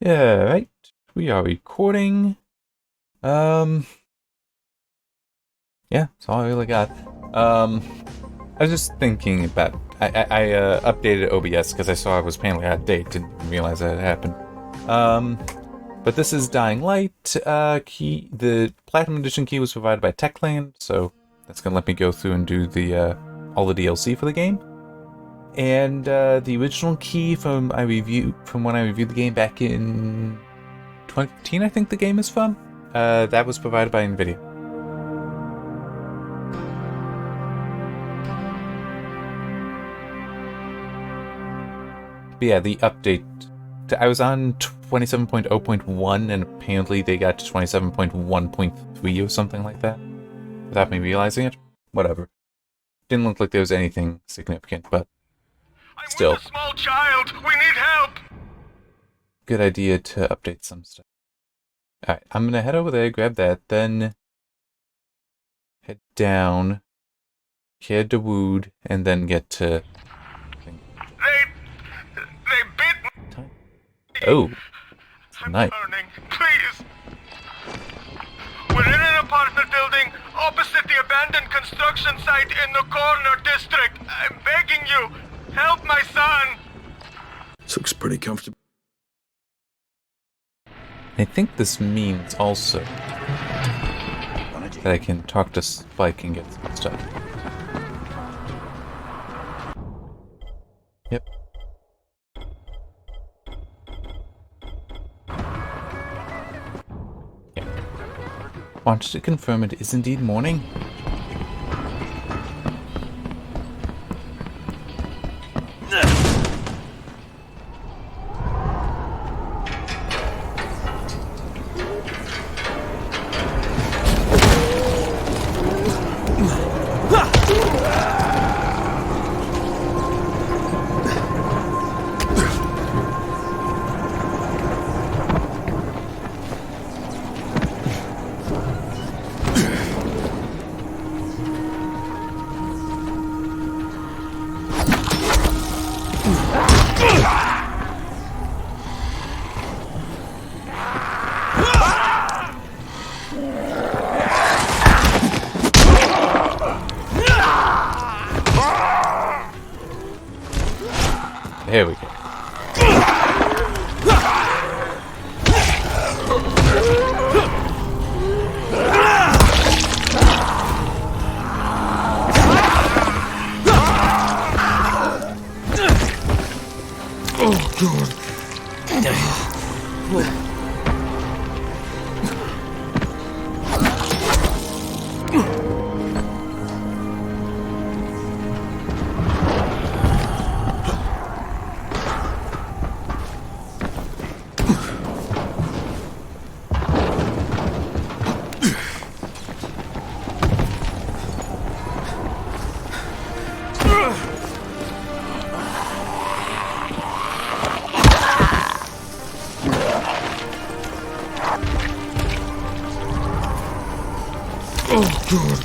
Yeah, right. We are recording. Yeah, that's all I really got. I was just thinking about. I updated OBS because I saw it was apparently out of date. Didn't realize that had happened. But this is Dying Light. The Platinum Edition key was provided by Techland, so that's gonna let me go through and do the all the DLC for the game. And the original key from when I reviewed the game back in 2015, I think the game is from. That was provided by NVIDIA. But yeah, the update. I was on 27.0.1 and apparently they got to 27.1.3 or something like that. Without me realizing it. Whatever. Didn't look like there was anything significant, but still. I'm with a small child. We need help. Good idea to update some stuff. Alright, I'm gonna head over there, grab that, then head down, head to Wood, and then get to... They bit me. Oh, I'm nice. burning. Please. We're in an apartment building opposite the abandoned construction site in the corner district. I'm begging you. Help my son. This looks pretty comfortable. I think this means also that I can talk to Spike and get some stuff. Yep. Yeah. Wanted to confirm it is indeed morning. Here we go. Oh, God. Oh, God.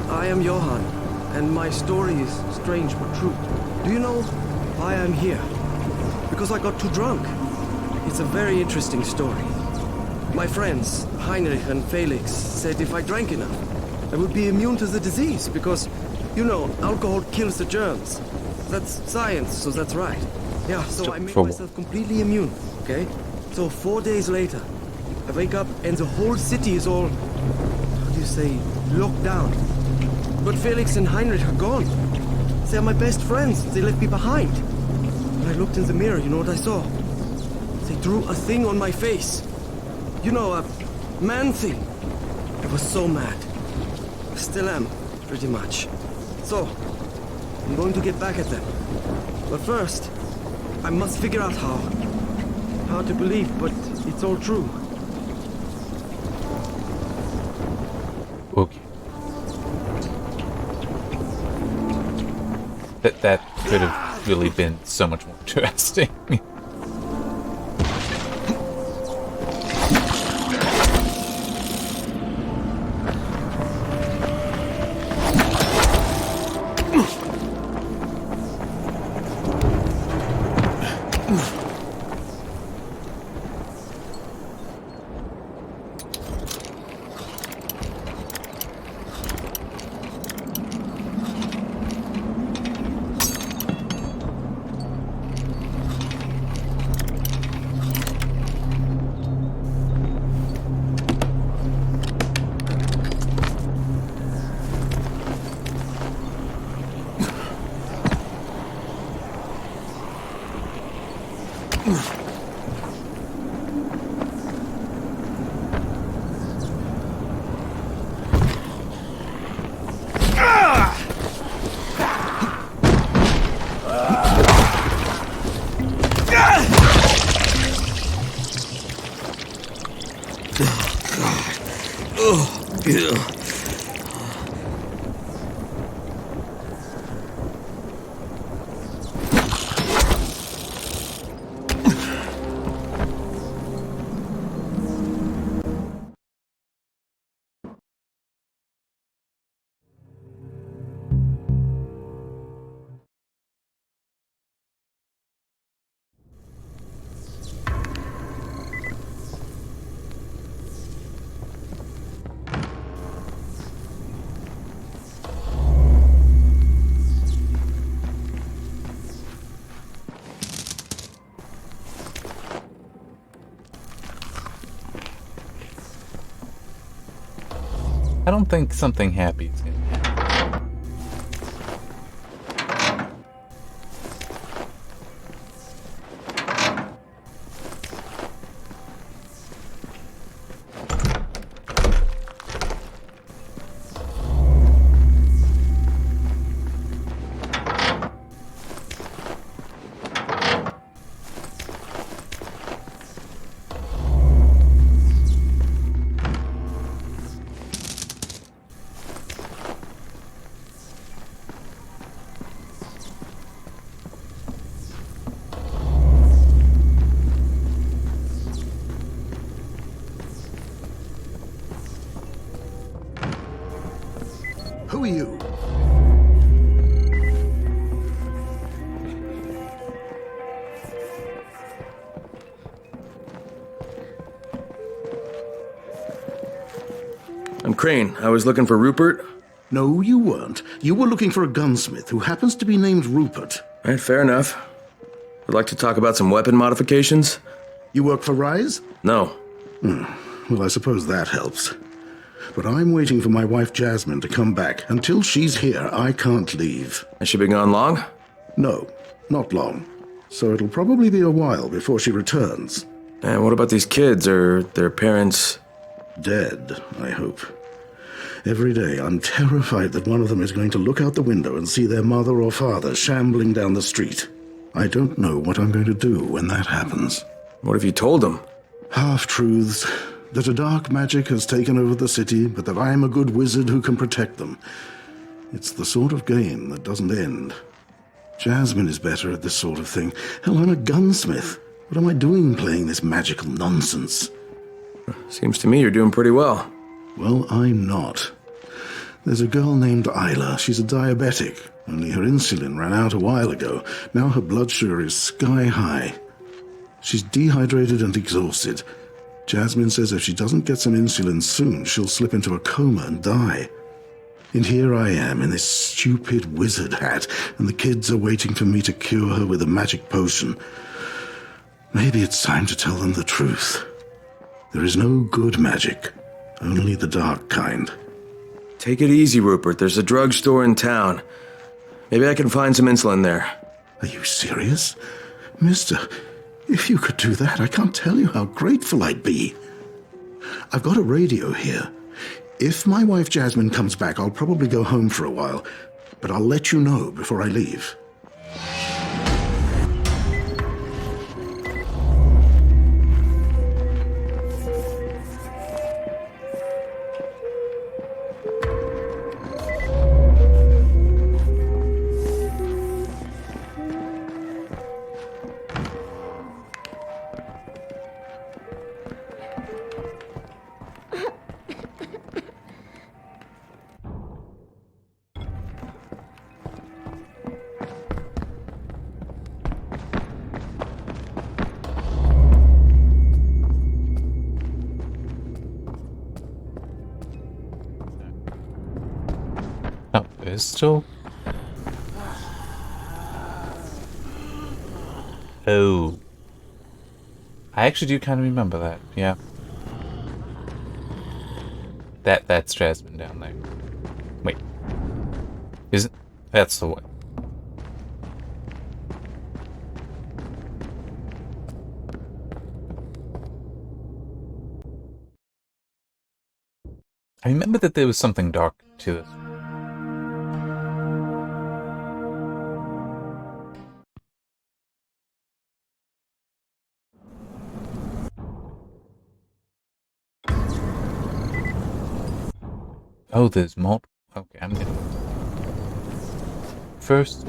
I am Johann, and my story is strange but true. Do you know why I'm here? Because I got too drunk. It's a very interesting story. My friends, Heinrich and Felix, said if I drank enough, I would be immune to the disease, because, you know, alcohol kills the germs. That's science, so that's right. Yeah, so I made myself completely immune, okay? So 4 days later, I wake up and the whole city is all, how do you say, locked down. But Felix and Heinrich are gone. They're my best friends. They left me behind. When I looked in the mirror, you know what I saw? They drew a thing on my face. You know, a man thing. I was so mad. I still am, pretty much. So, I'm going to get back at them. But first, I must figure out how. Hard to believe, but it's all true. Okay. That could have really been so much more interesting. I don't think something happy is gonna happen. Who are you? I'm Crane. I was looking for Rupert. No, you weren't. You were looking for a gunsmith who happens to be named Rupert. All right, fair enough. I'd like to talk about some weapon modifications. You work for Rise? No. Well, I suppose that helps. But I'm waiting for my wife Jasmine to come back. Until she's here, I can't leave. Has she been gone long? No, not long. So it'll probably be a while before she returns. And what about these kids? Are their parents... Dead, I hope. Every day I'm terrified that one of them is going to look out the window and see their mother or father shambling down the street. I don't know what I'm going to do when that happens. What have you told them? Half-truths. That a dark magic has taken over the city, but that I'm a good wizard who can protect them. It's the sort of game that doesn't end. Jasmine is better at this sort of thing. Hell, I'm a gunsmith. What am I doing playing this magical nonsense? Seems to me you're doing pretty well. Well, I'm not. There's a girl named Isla. She's a diabetic. Only her insulin ran out a while ago. Now her blood sugar is sky high. She's dehydrated and exhausted. Jasmine says if she doesn't get some insulin soon, she'll slip into a coma and die. And here I am in this stupid wizard hat, and the kids are waiting for me to cure her with a magic potion. Maybe it's time to tell them the truth. There is no good magic, only the dark kind. Take it easy, Rupert. There's a drugstore in town. Maybe I can find some insulin there. Are you serious? Mister, if you could do that, I can't tell you how grateful I'd be. I've got a radio here. If my wife Jasmine comes back, I'll probably go home for a while, but I'll let you know before I leave. pistol? Oh. I actually do kind of remember that, yeah. That's Jasmine down there. Wait. Is it? That's the one. I remember that there was something dark to this. Oh, there's multiple. Okay, I'm gonna. First.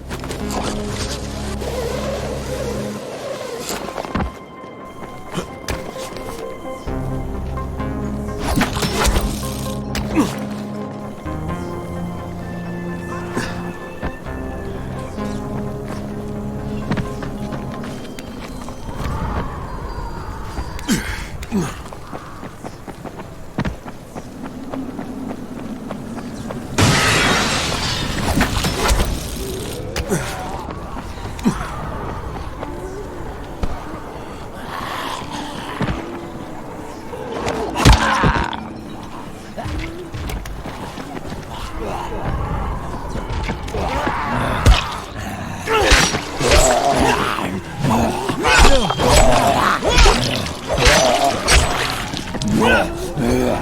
There we go.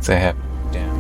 They have down.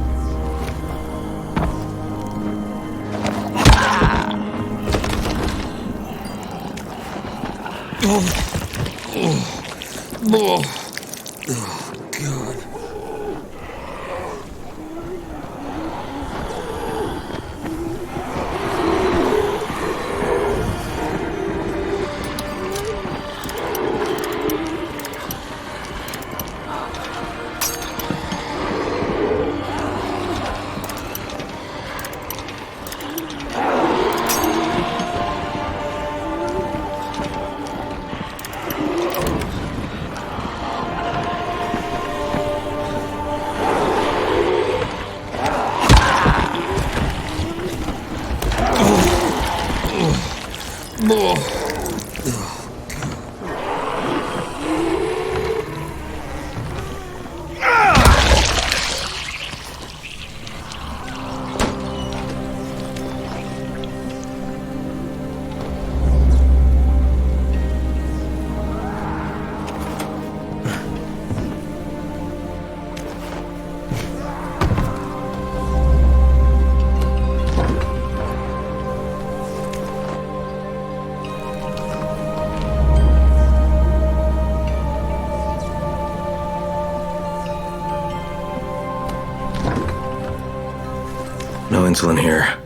No insulin here.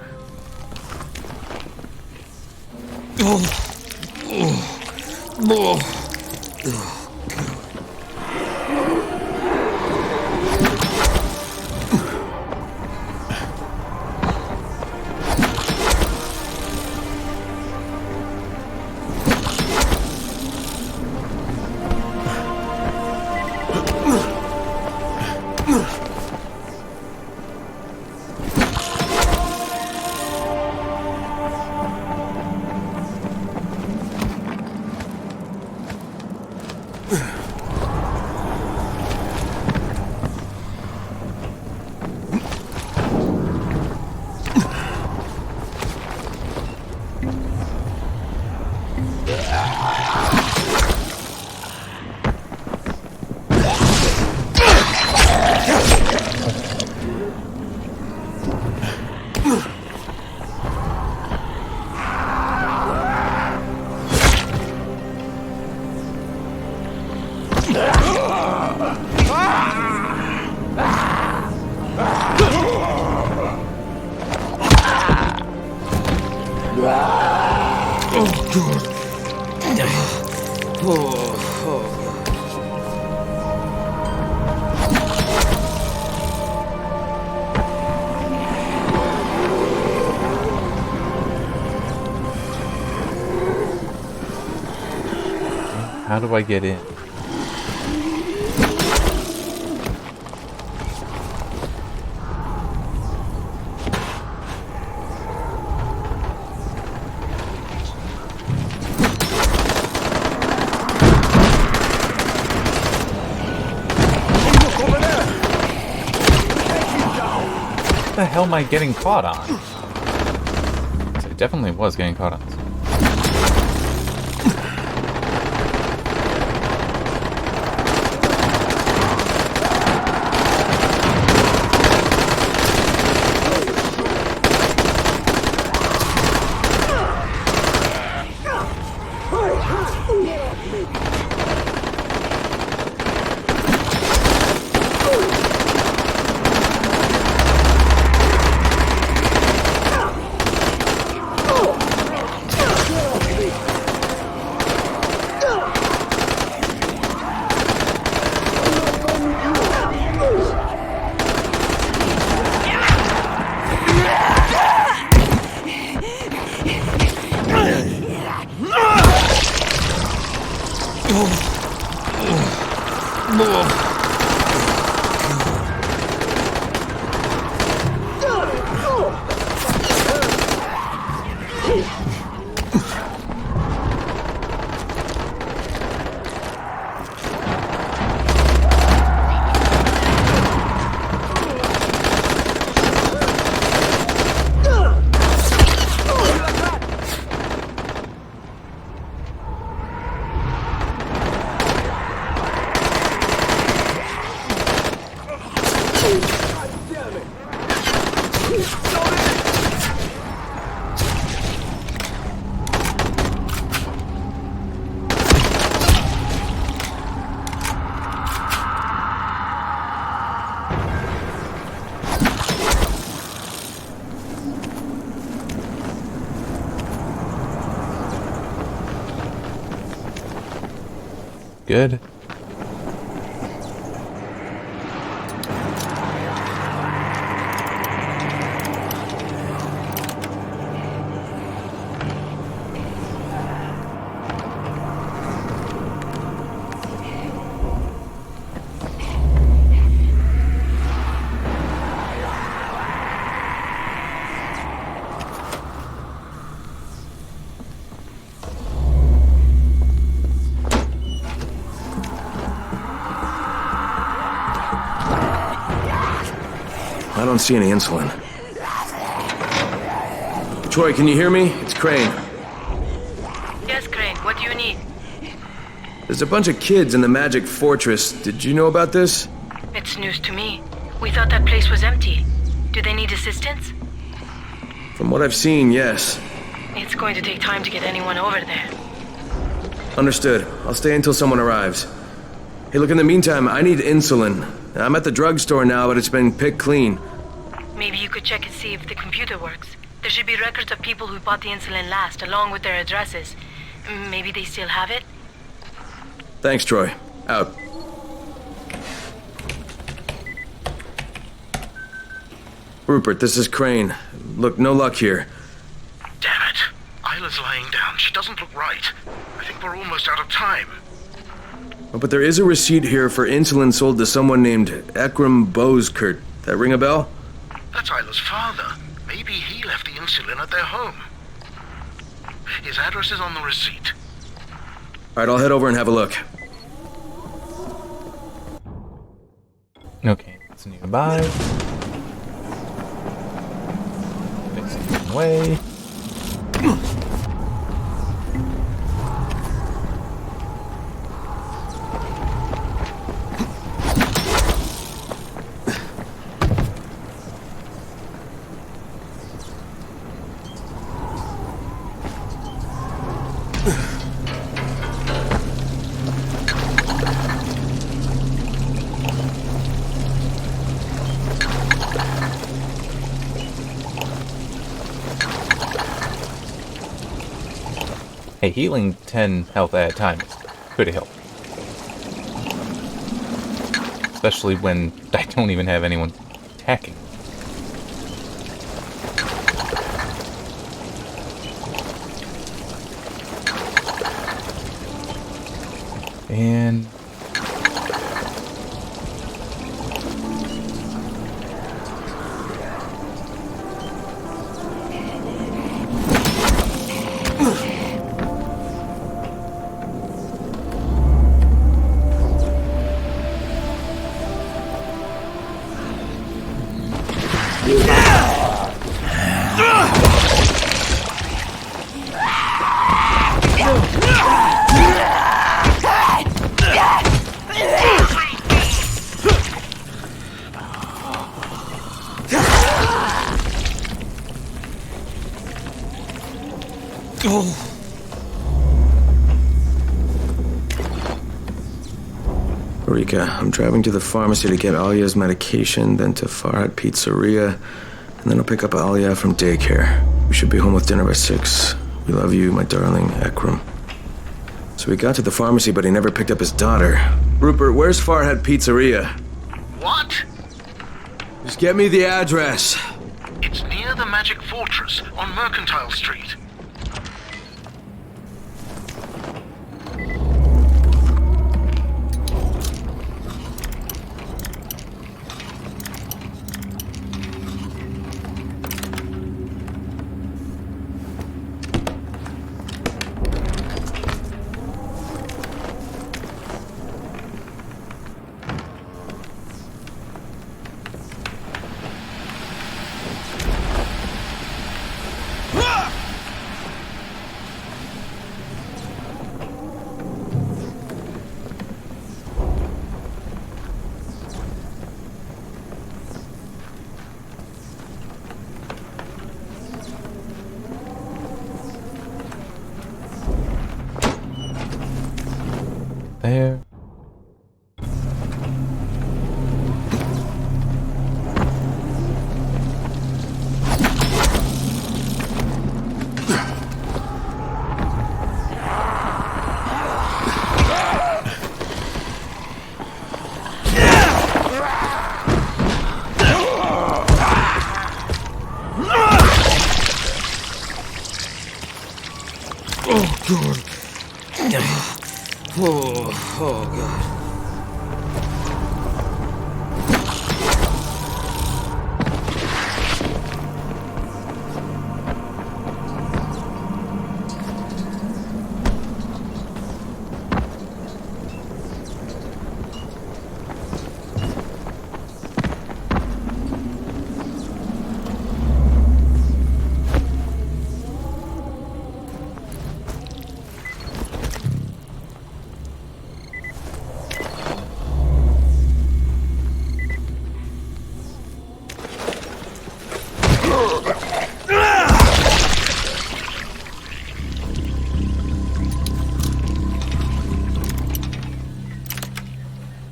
How do I get in? What the hell am I getting caught on? I definitely was getting caught on. Good. I don't see any insulin. Troy, can you hear me? It's Crane. Yes, Crane. What do you need? There's a bunch of kids in the Magic Fortress. Did you know about this? It's news to me. We thought that place was empty. Do they need assistance? From what I've seen, yes. It's going to take time to get anyone over there. Understood. I'll stay until someone arrives. Hey, look, in the meantime, I need insulin. I'm at the drugstore now, but it's been picked clean. Maybe you could check and see if the computer works. There should be records of people who bought the insulin last, along with their addresses. Maybe they still have it? Thanks, Troy. Out. Rupert, this is Crane. Look, no luck here. Damn it. Isla's lying down. She doesn't look right. I think we're almost out of time. Oh, but there is a receipt here for insulin sold to someone named Ekram Boskert. That ring a bell? That's Isla's father. Maybe he left the insulin at their home. His address is on the receipt. Alright, I'll head over and have a look. Okay, it's nearby. Takes a long way. Hey, healing 10 health at a time could help. Especially when I don't even have anyone attacking. And... Rika, I'm driving to the pharmacy to get Alia's medication, then to Farhat Pizzeria, and then I'll pick up Alia from daycare. We should be home with dinner by 6. We love you, my darling Ekram. So we got to the pharmacy, but he never picked up his daughter. Rupert, where's Farhat Pizzeria? What? Just get me the address. It's near the Magic Fortress on Mercantile Street. There. Oh, God.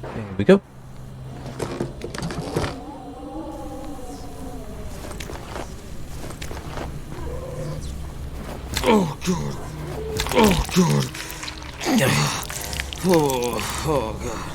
There we go. Oh, God. Oh, God. Oh, God.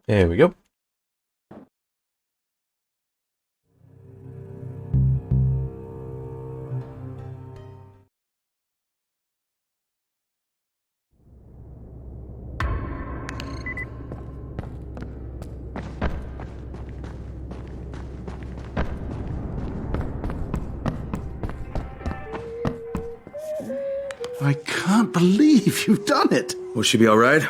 There we go. I can't believe you've done it. Will she be all right?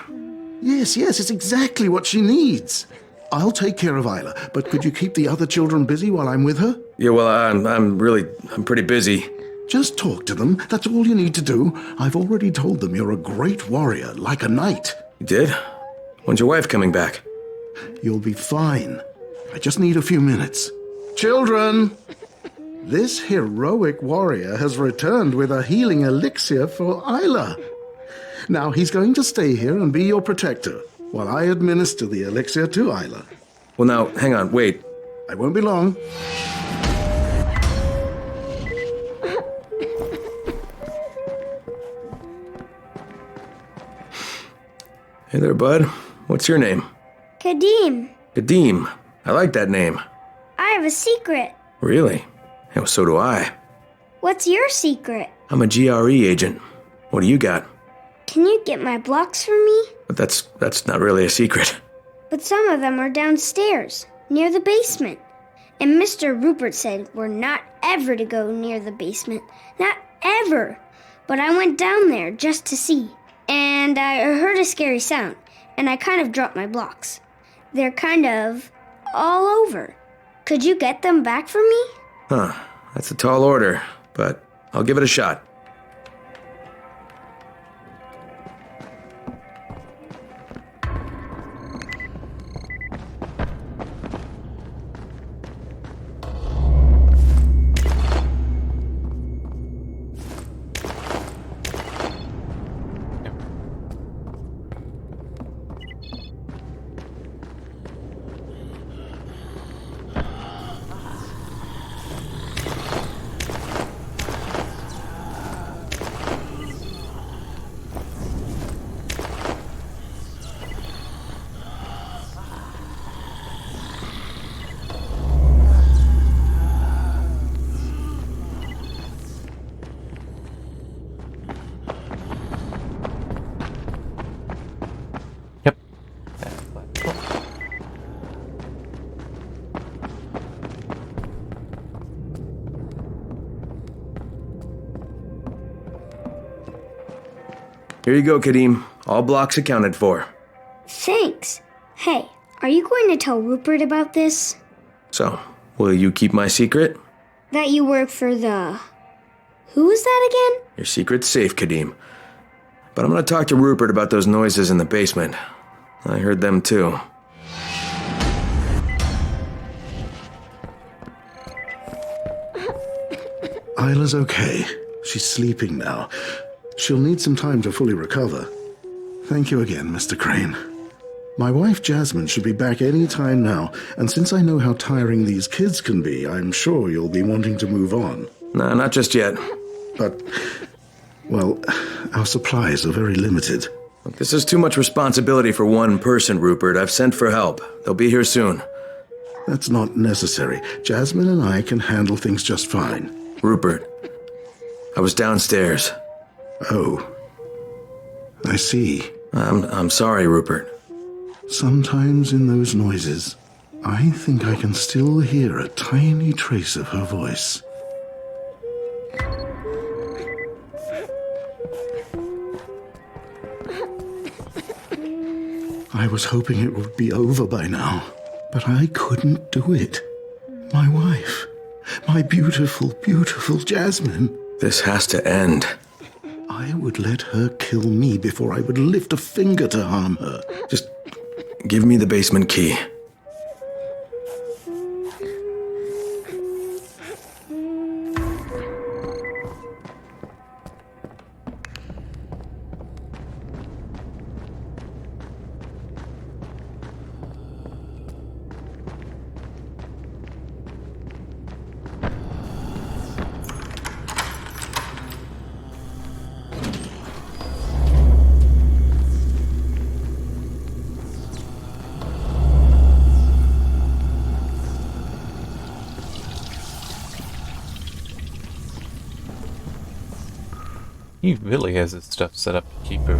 Yes, it's exactly what she needs. I'll take care of Isla, but could you keep the other children busy while I'm with her? Yeah, well, I'm pretty busy. Just talk to them. That's all you need to do. I've already told them you're a great warrior, like a knight. You did? When's your wife coming back? You'll be fine. I just need a few minutes. Children! This heroic warrior has returned with a healing elixir for Isla. Now he's going to stay here and be your protector, while I administer the elixir to Isla. Well, now, hang on, wait. I won't be long. Hey there, bud. What's your name? Kadim, Kadim. I like that name. I have a secret. Really? Well, so do I. What's your secret? I'm a GRE agent. What do you got? Can you get my blocks for me? But that's not really a secret. But some of them are downstairs, near the basement. And Mr. Rupert said we're not ever to go near the basement. Not ever. But I went down there just to see. And I heard a scary sound, and I kind of dropped my blocks. They're kind of all over. Could you get them back for me? Huh. That's a tall order, but I'll give it a shot. Yep. Here you go, Kadim. All blocks accounted for. Thanks. Hey, are you going to tell Rupert about this? So, will you keep my secret? That you work for the... Who is that again? Your secret's safe, Kadim. But I'm gonna talk to Rupert about those noises in the basement. I heard them too. Isla's okay. She's sleeping now. She'll need some time to fully recover. Thank you again, Mr. Crane. My wife Jasmine should be back any time now, and since I know how tiring these kids can be, I'm sure you'll be wanting to move on. Nah, not just yet. But, well, our supplies are very limited. Look, this is too much responsibility for one person, Rupert. I've sent for help. They'll be here soon. That's not necessary. Jasmine and I can handle things just fine. Rupert, I was downstairs. Oh, I see. I'm sorry, Rupert. Sometimes in those noises, I think I can still hear a tiny trace of her voice. I was hoping it would be over by now, but I couldn't do it. My wife, my beautiful, beautiful Jasmine. This has to end. I would let her kill me before I would lift a finger to harm her. Just give me the basement key. He really has his stuff set up to keep her.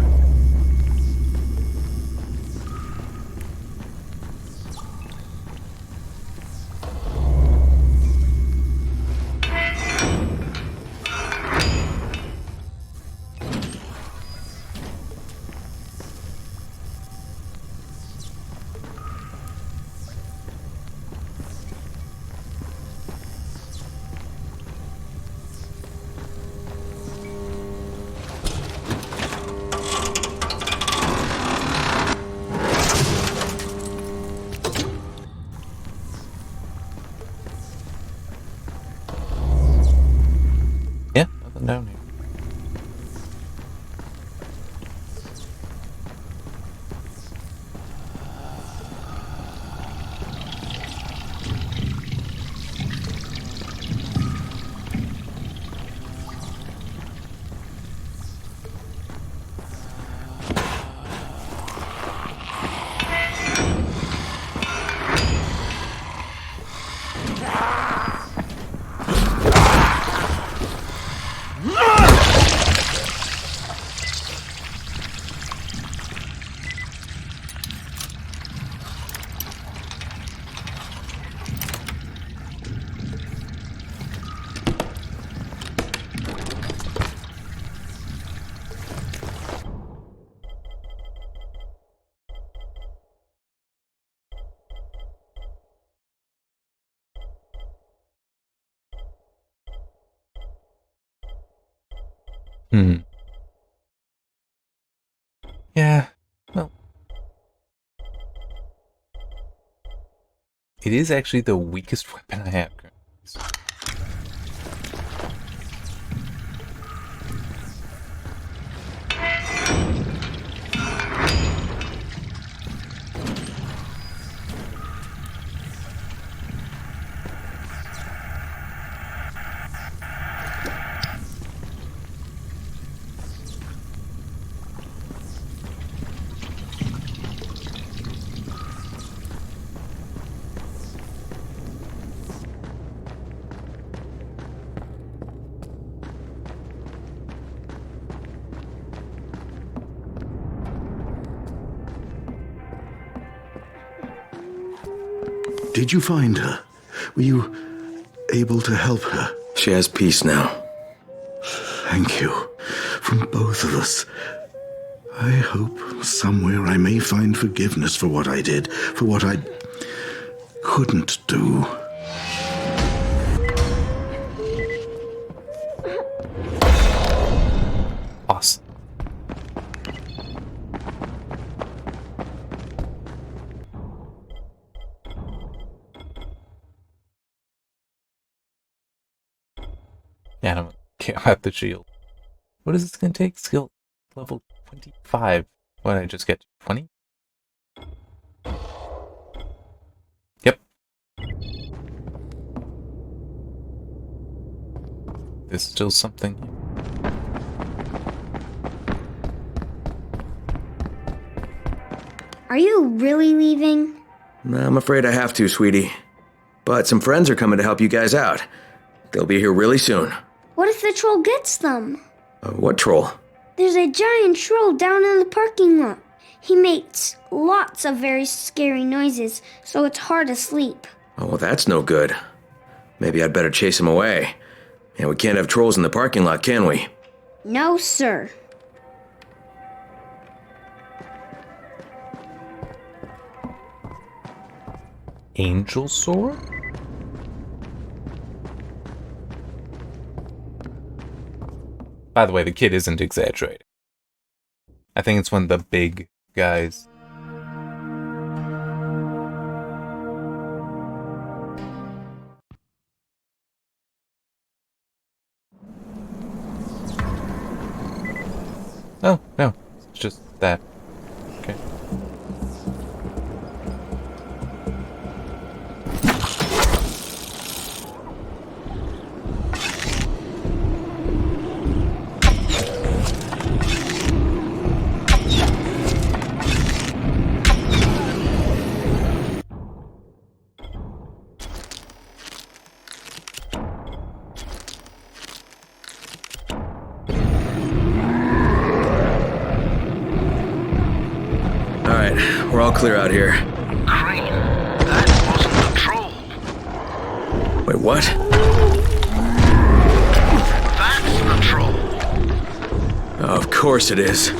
Yeah, well. It is actually the weakest weapon I have currently. Did you find her? Were you able to help her? She has peace now. Thank you. From both of us. I hope somewhere I may find forgiveness for what I did, for what I couldn't do. Awesome. Yeah, I don't care about the shield. What is this gonna take? Skill level 25. What did I just get? 20? Yep. There's still something here. Are you really leaving? I'm afraid I have to, sweetie. But some friends are coming to help you guys out. They'll be here really soon. What if the troll gets them? What troll? There's a giant troll down in the parking lot. He makes lots of very scary noises, so it's hard to sleep. Oh, well, that's no good. Maybe I'd better chase him away. And we can't have trolls in the parking lot, can we? No, sir. Angel sword? By the way, the kid isn't exaggerating. I think it's one of the big guys. Oh, no. It's just that. Okay. We're all clear out here. Crane, that wasn't the troll. Wait, what? That's the troll. Oh, of course it is.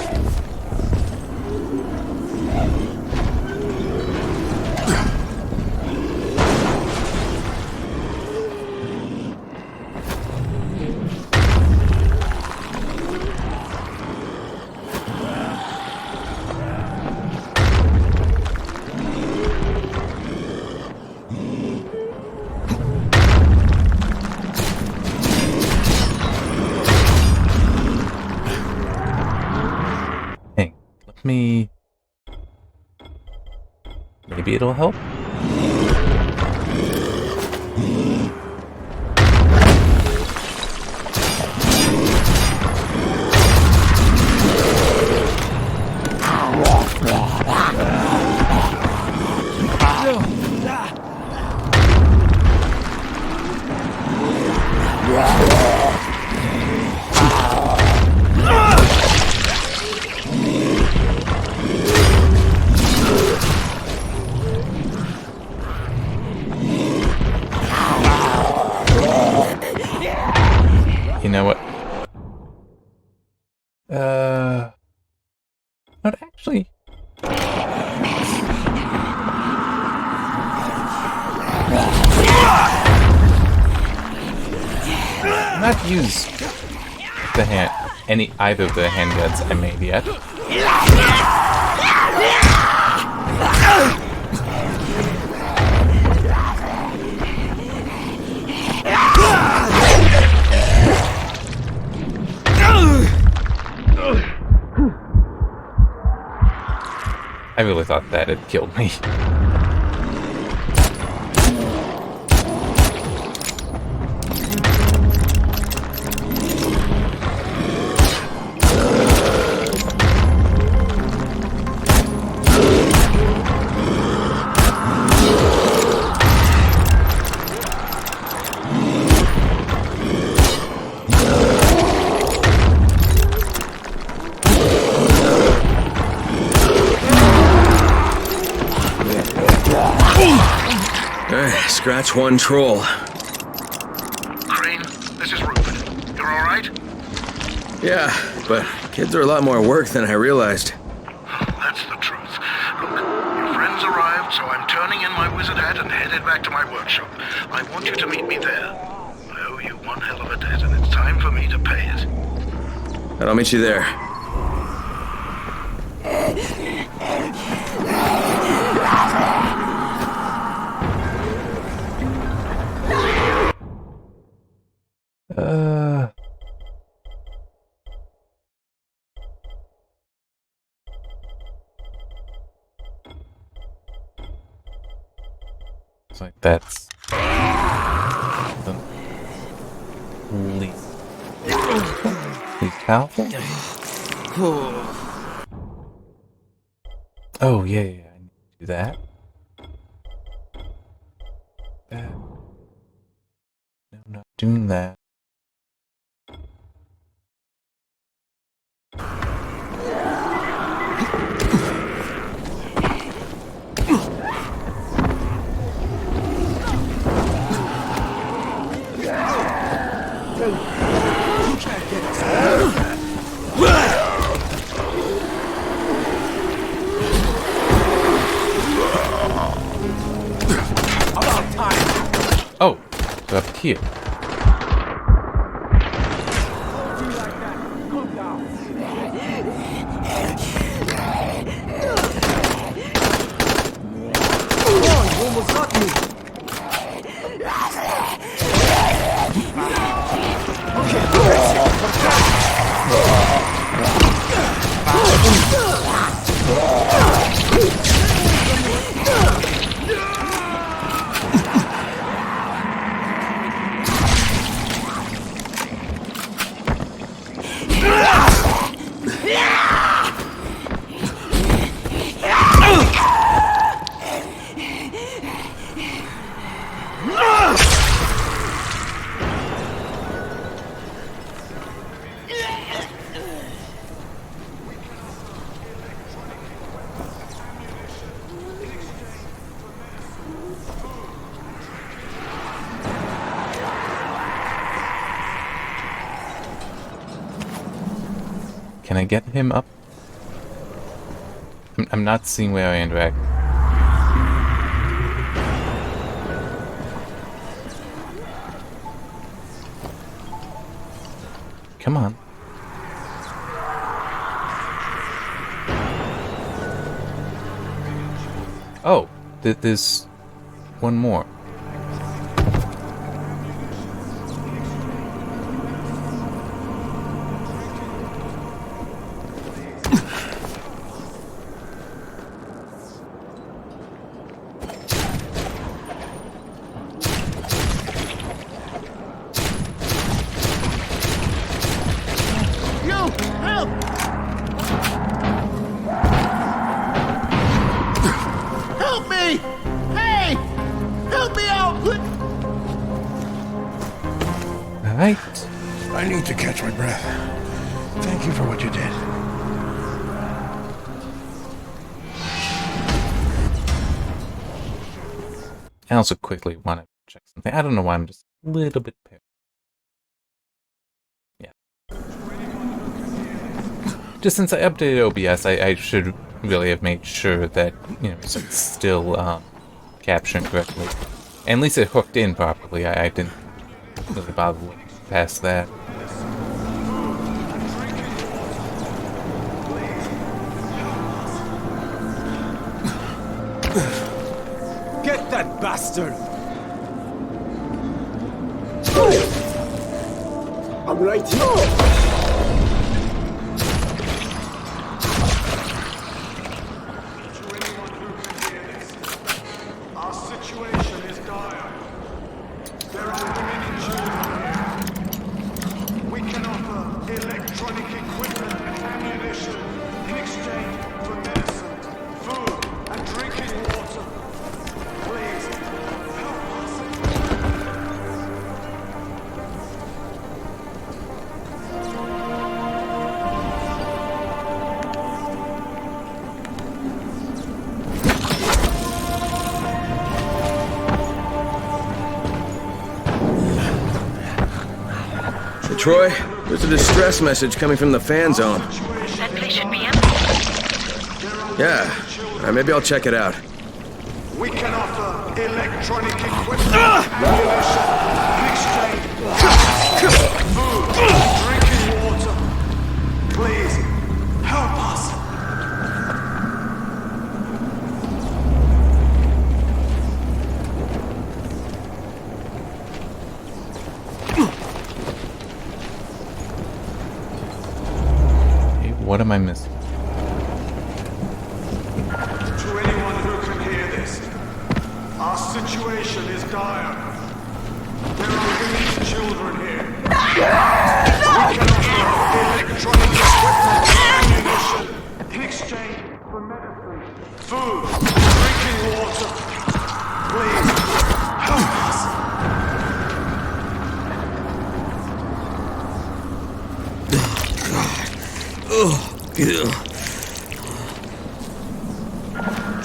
Maybe it'll help? You know what? Not actually. Not use the either of the handguns I made yet. I really thought that had killed me. Scratch one troll. Crane, this is Rupert. You're all right? Yeah, but kids are a lot more work than I realized. That's the truth. Look, your friends arrived, so I'm turning in my wizard hat and headed back to my workshop. I want you to meet me there. I owe you one hell of a debt, and it's time for me to pay it. And I'll meet you there. It's like that's the least powerful. Oh yeah, I need to do that. No, not doing that. Oh, so up here. You almost got me. Can I get him up? I'm not seeing where I interact. Come on. Oh, there's one more. Alright. I need to catch my breath. Thank you for what you did. I also quickly want to check something. I don't know why I'm just a little bit pissed. Yeah. Just since I updated OBS, I should really have made sure that, you know, it's still captioned correctly. And at least it hooked in properly. I didn't really bother looking past that. bastard! I'm right here! Our situation is dire. There are women and children here. We can offer electronic equipment and ammunition in exchange for medicine, food, and drinking water. Please, help us. Troy, there's a distress message coming from the fan zone. That place should be empty. Yeah, maybe I'll check it out. We can offer electronic equipment, ammunition, in exchange for food, and drinking water. Please, help us. What am I missing? To anyone who can hear this, our situation is dire. There are women and children here. We can offer electronic equipment and ammunition in exchange for medicine, food, drinking water. Please, help us.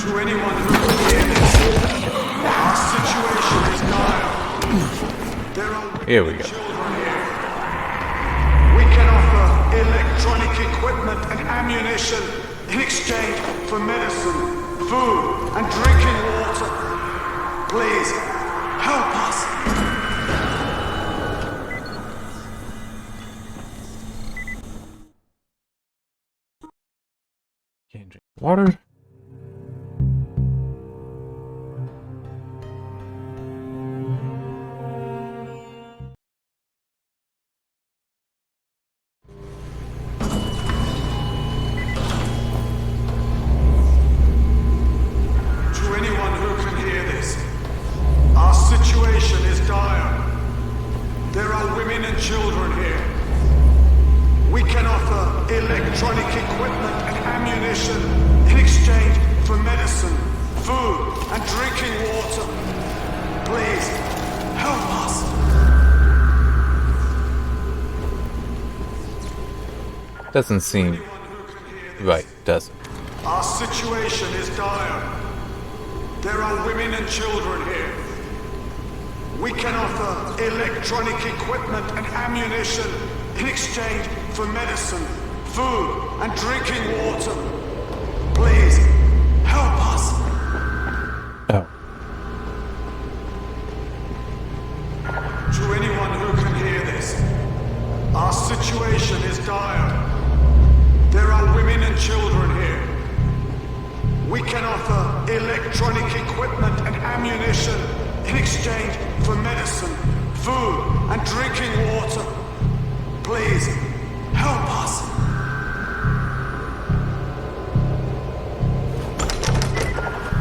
To anyone who can hear this, our situation is dire. There are Here we go. children here. We can offer electronic equipment and ammunition in exchange for medicine, food, and drinking water. Please, help us. Can't drink water. Electronic equipment and ammunition in exchange for medicine, food, and drinking water. Please, help us. Doesn't seem right, does it? Our situation is dire. There are women and children here. We can offer electronic equipment and ammunition in exchange for medicine, food, and drinking water. Please, help us. Oh. To anyone who can hear this, our situation is dire. There are women and children here. We can offer electronic equipment and ammunition in exchange for medicine, food, and drinking water. Please, help us.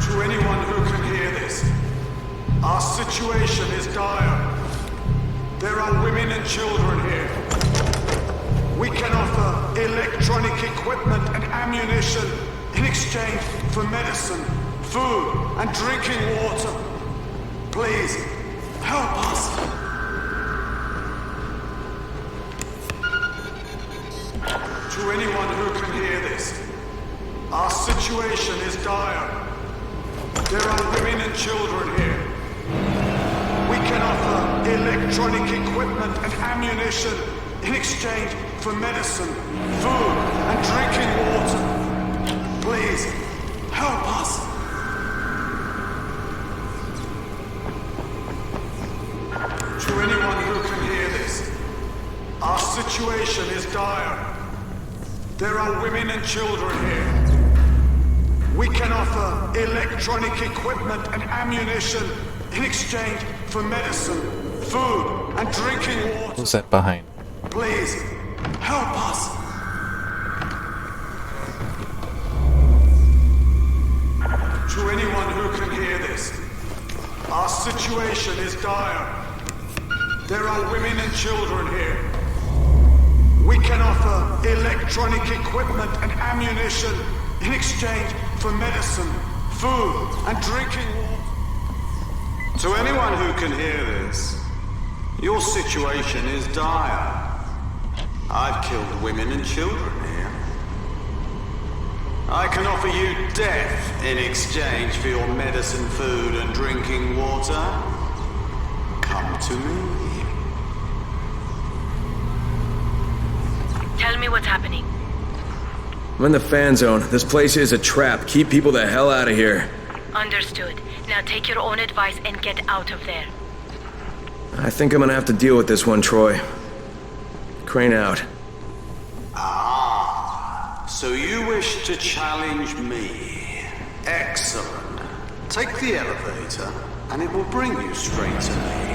To anyone who can hear this, our situation is dire. There are women and children here. We can offer electronic equipment and ammunition in exchange for medicine, food, and drinking water. Please, help us. To anyone who can hear this, our situation is dire. There are women and children here. We can offer electronic equipment and ammunition in exchange for medicine, food, and drinking water. Please, help us. To anyone who can hear this, our situation is dire. There are women and children here. We can offer electronic equipment and ammunition in exchange for medicine, food, and drinking water. What's that behind? Please, help us. To anyone who can hear this, our situation is dire. There are women and children here. We can offer electronic equipment and ammunition in exchange for medicine, food, and drinking water. To anyone who can hear this, your situation is dire. I've killed women and children here. I can offer you death in exchange for your medicine, food, and drinking water. Come to me. Tell me what's happening. I'm in the fan zone. This place is a trap. Keep people the hell out of here. Understood. Now take your own advice and get out of there. I think I'm gonna have to deal with this one, Troy. Crane out. Ah, so you wish to challenge me. Excellent. Take the elevator, and it will bring you straight to me.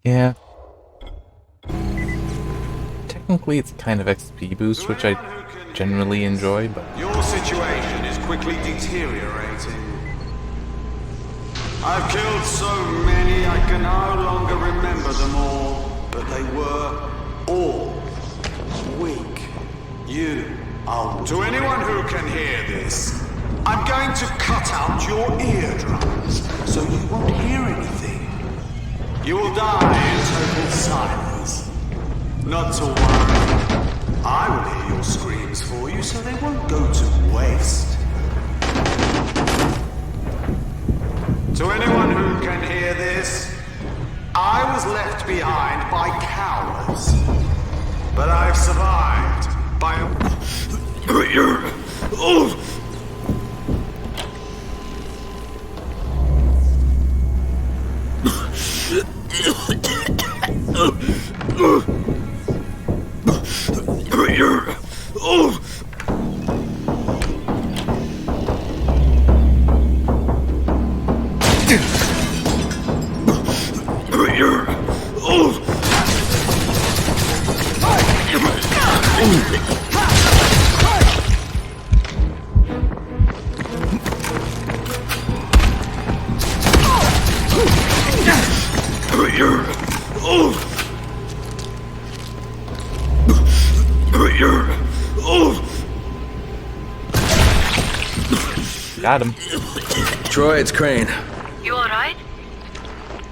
Yeah. Technically, it's kind of XP boost, which I generally enjoy, but Your situation is quickly deteriorating. I've killed so many I can no longer remember them all, but they were all weak. You are. To anyone who can hear this, I'm going to cut out your eardrums so you won't hear anything. You will die in total silence. Not to worry. I will hear your screams for you so they won't go to waste. To anyone who can hear this, I was left behind by cowards. But I've survived by got him. Troy, it's Crane. You alright?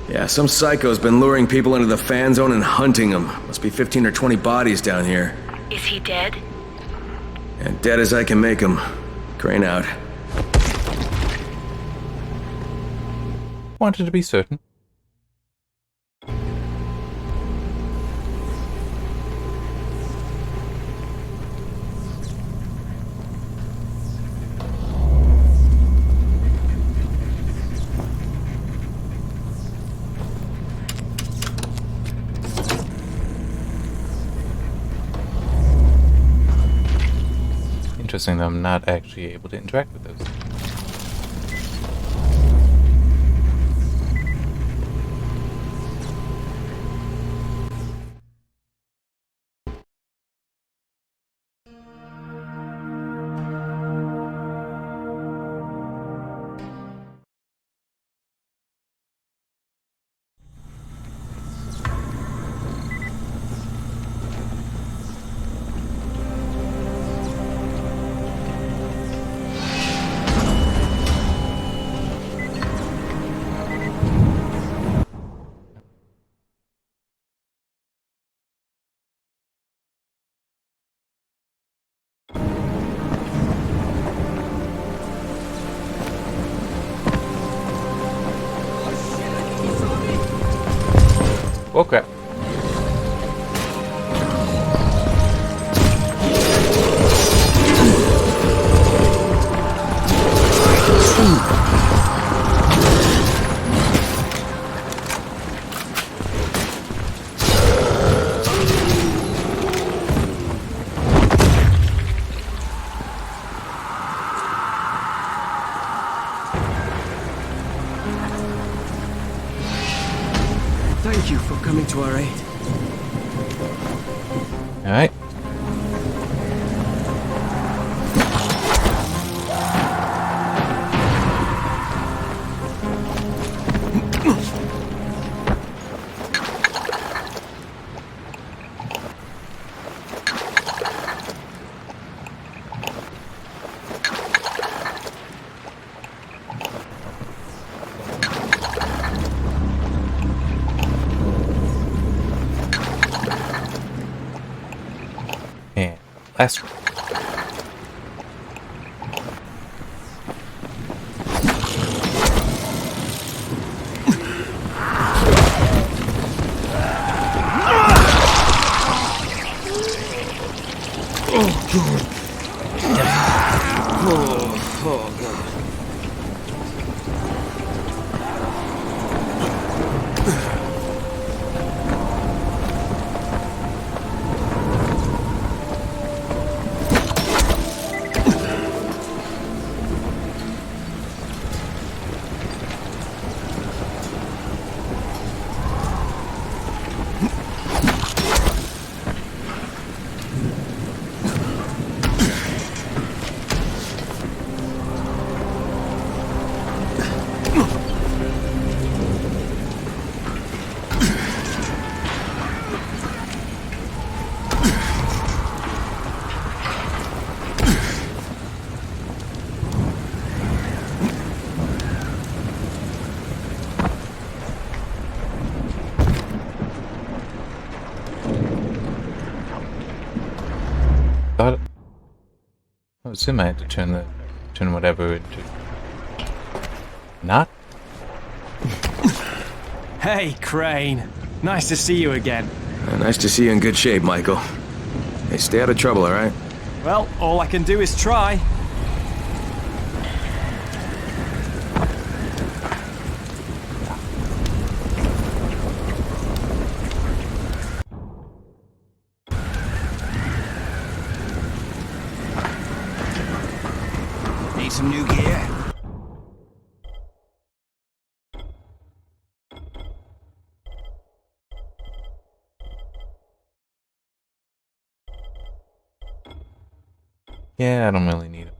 Yeah, some psycho's been luring people into the fan zone and hunting them. Must be 15 or 20 bodies down here. Is he dead? And dead as I can make them. Crane out. Wanted to be certain. Interesting that I'm not actually able to interact with those. Oh crap. Thank you for coming to our aid. Alright. And last one. Thought I assume I had to turn whatever into not. Hey, Crane. Nice to see you again. Nice to see you in good shape, Michael. Hey, stay out of trouble, all right? Well, all I can do is try. Need some new gear? Yeah, I don't really need it.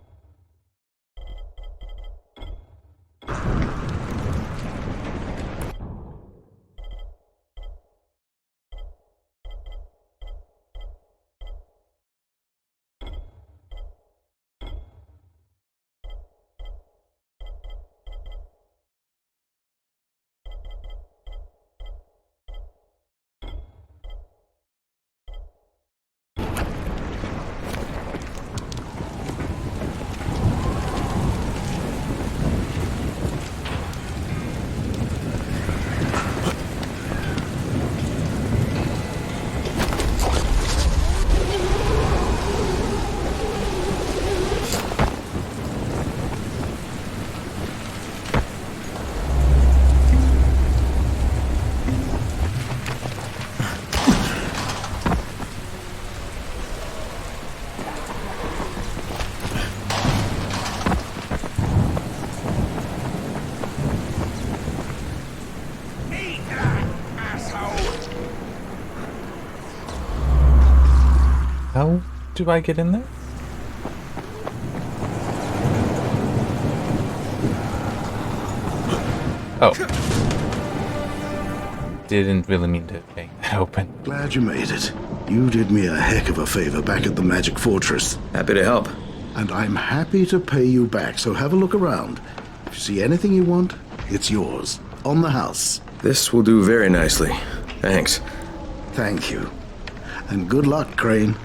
How do I get in there? Oh. Didn't really mean to hang that open. Glad you made it. You did me a heck of a favor back at the Magic Fortress. Happy to help. And I'm happy to pay you back, so have a look around. If you see anything you want, it's yours. On the house. This will do very nicely. Thanks. Thank you. And good luck, Crane.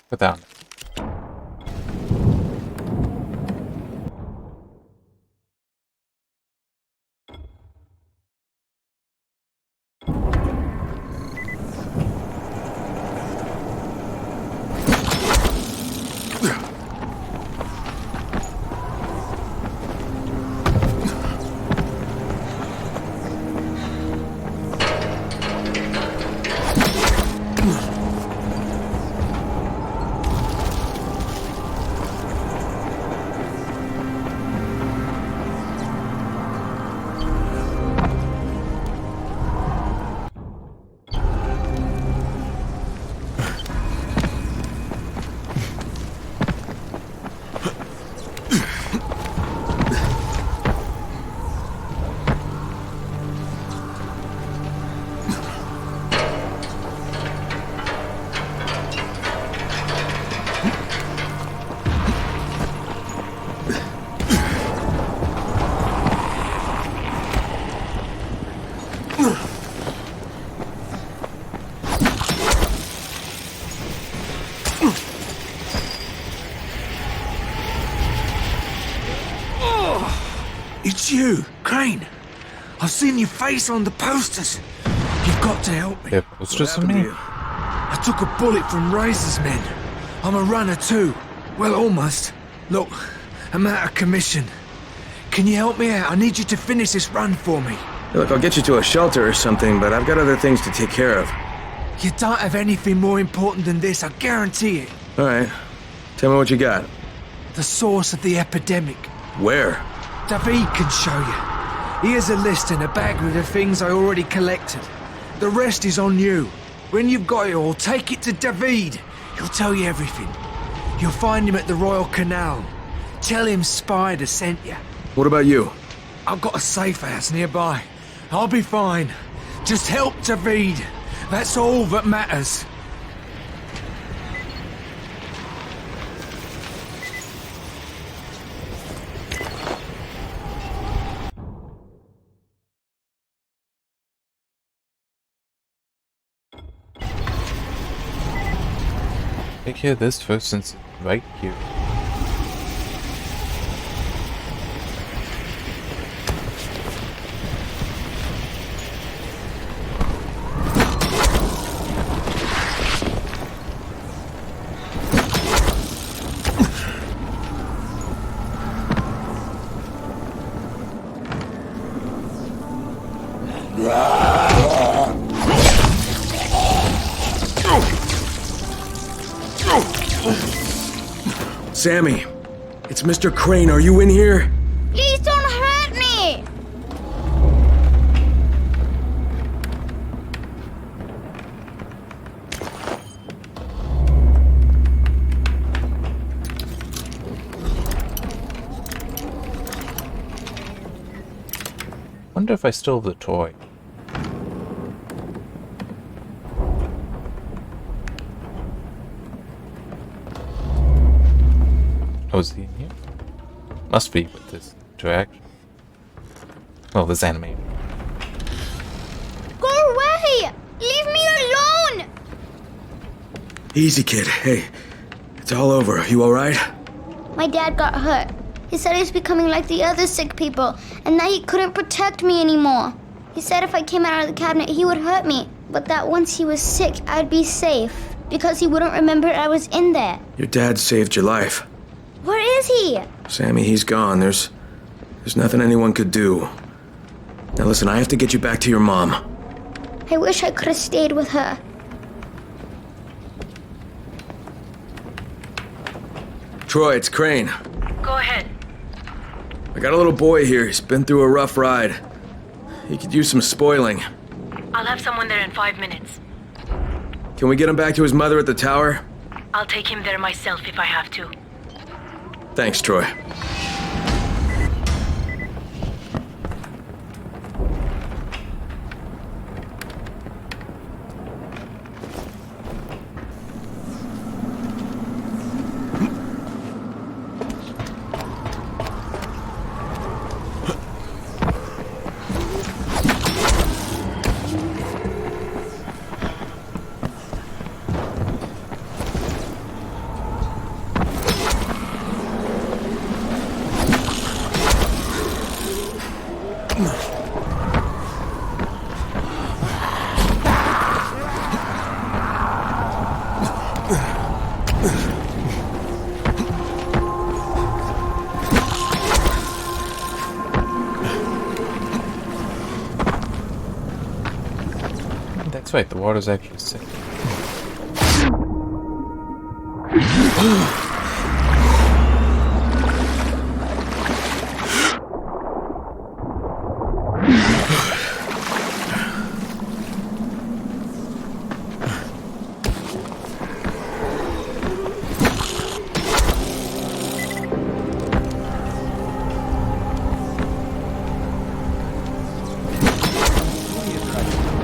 Without. It's you, Crane. I've seen your face on the posters. You've got to help me. Yeah, it's just me. I took a bullet from Razor's men. I'm a runner too. Well, almost. Look, I'm out of commission. Can you help me out? I need you to finish this run for me. Look, I'll get you to a shelter or something, but I've got other things to take care of. You don't have anything more important than this, I guarantee it. All right. Tell me what you got. The source of the epidemic. Where? David can show you. Here's a list and a bag with the things I already collected. The rest is on you. When you've got it all, take it to David. He'll tell you everything. You'll find him at the Royal Canal. Tell him Spider sent you. What about you? I've got a safe house nearby. I'll be fine. Just help David. That's all that matters. Take care of this first since it's right here. Sammy, it's Mr. Crane. Are you in here? Please don't hurt me! Wonder if I still have the toy. Oh, is he in here? Must be with this interaction. Well, this anime. Go away! Leave me alone! Easy, kid. Hey, it's all over. You all right? My dad got hurt. He said he was becoming like the other sick people, and that he couldn't protect me anymore. He said if I came out of the cabinet, he would hurt me, but that once he was sick, I'd be safe, because he wouldn't remember I was in there. Your dad saved your life. Where is he? Sammy, he's gone. There's nothing anyone could do. Now listen, I have to get you back to your mom. I wish I could have stayed with her. Troy, it's Crane. Go ahead. I got a little boy here. He's been through a rough ride. He could use some spoiling. I'll have someone there in 5 minutes. Can we get him back to his mother at the tower? I'll take him there myself if I have to. Thanks, Troy. That's right, the water's actually sick.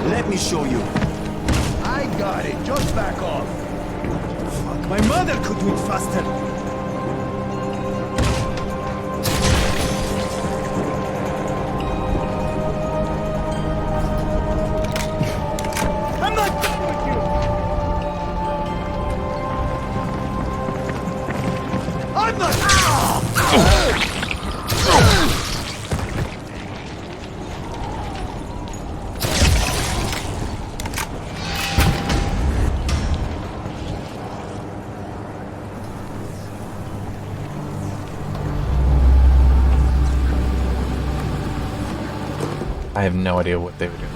Let me show you. I got it. Just back off. Fuck, my mother could do it faster. I'm not done with you. I'm not. I have no idea what they were doing.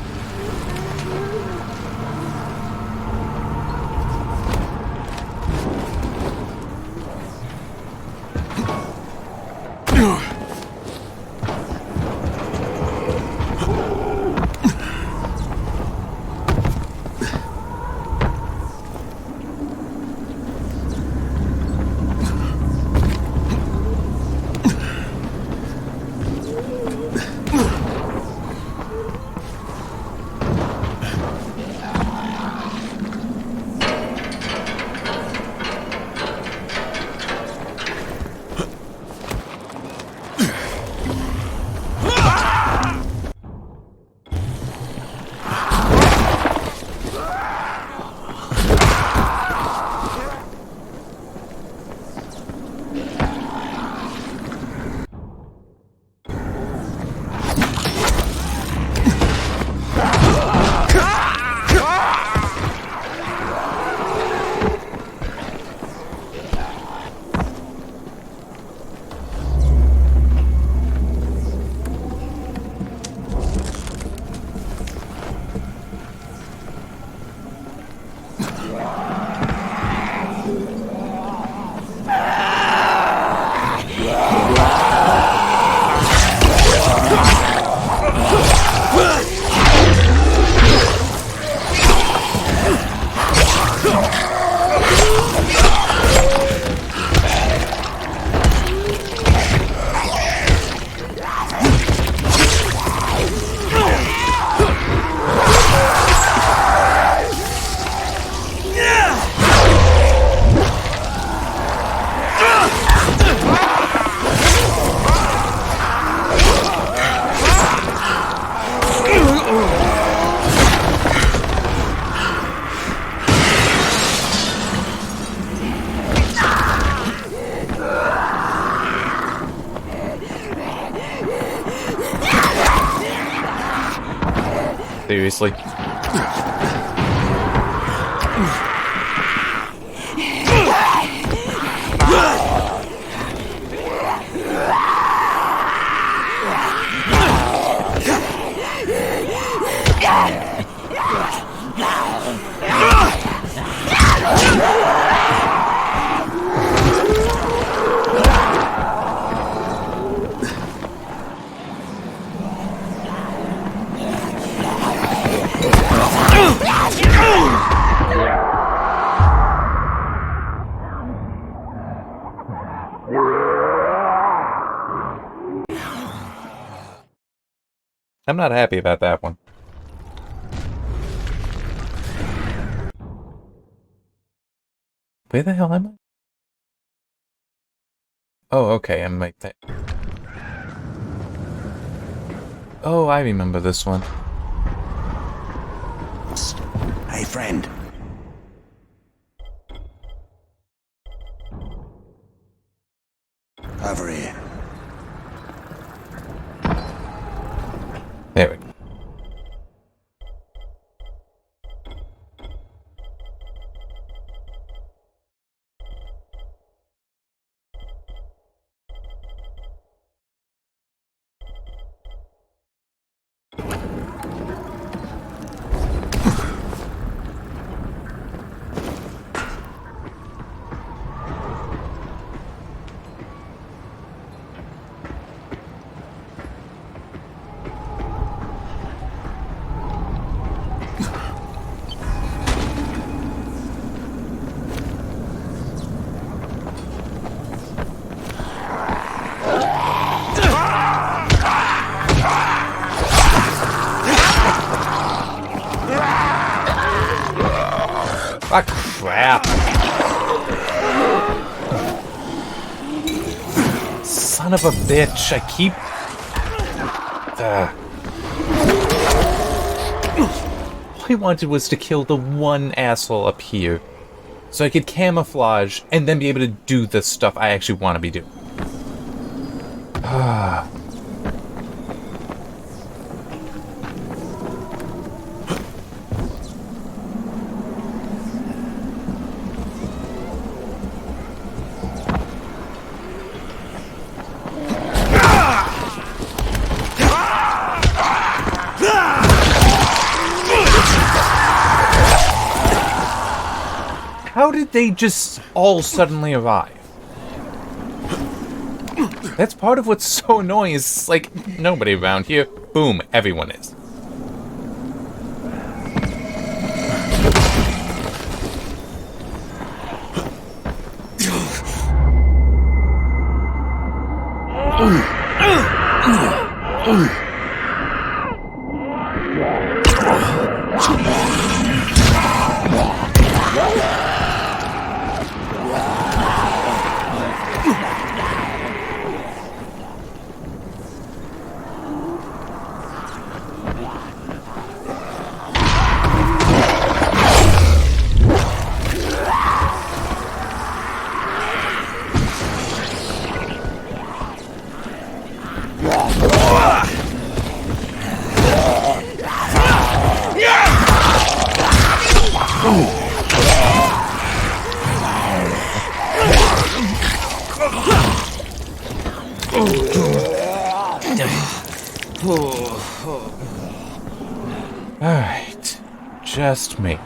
Seriously? I'm not happy about that one. Where the hell am I? Oh, okay, I'm right there. Oh, I remember this one. Hey, friend. Over here. There we go. Ah, crap. Son of a bitch, I keep... All I wanted was to kill the one asshole up here, so I could camouflage and then be able to do the stuff I actually want to be doing. How did they just all suddenly arrive? That's part of what's so annoying, is like, nobody around here. Boom, everyone is. Alright, just me.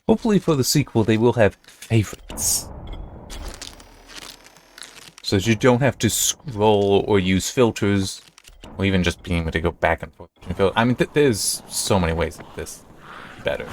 Hopefully for the sequel they will have favorites. So that you don't have to scroll or use filters, or even just being able to go back and forth. I mean, there's so many ways that this is better.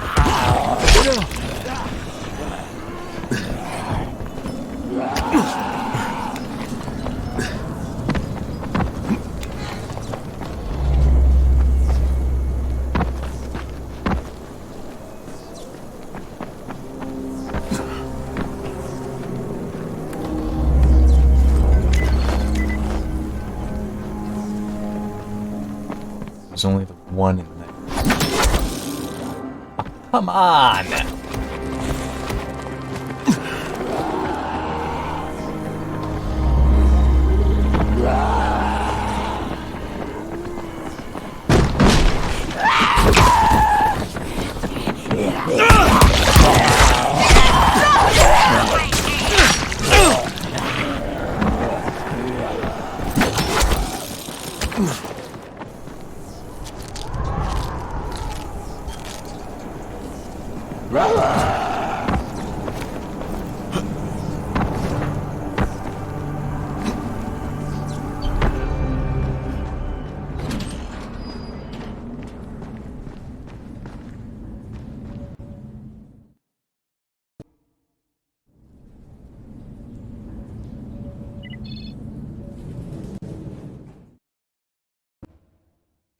There's only the one in there. Oh, come on!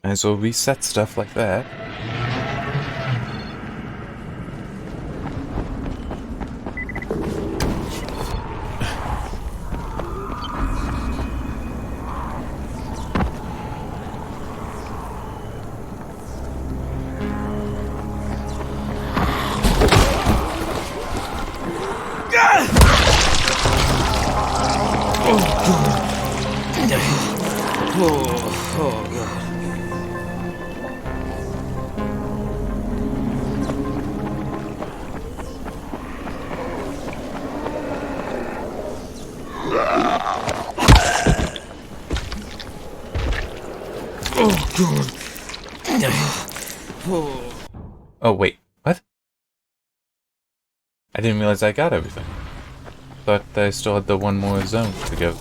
Might as well reset stuff like that. Oh, wait. What? I didn't realize I got everything. Thought I still had the one more zone to go.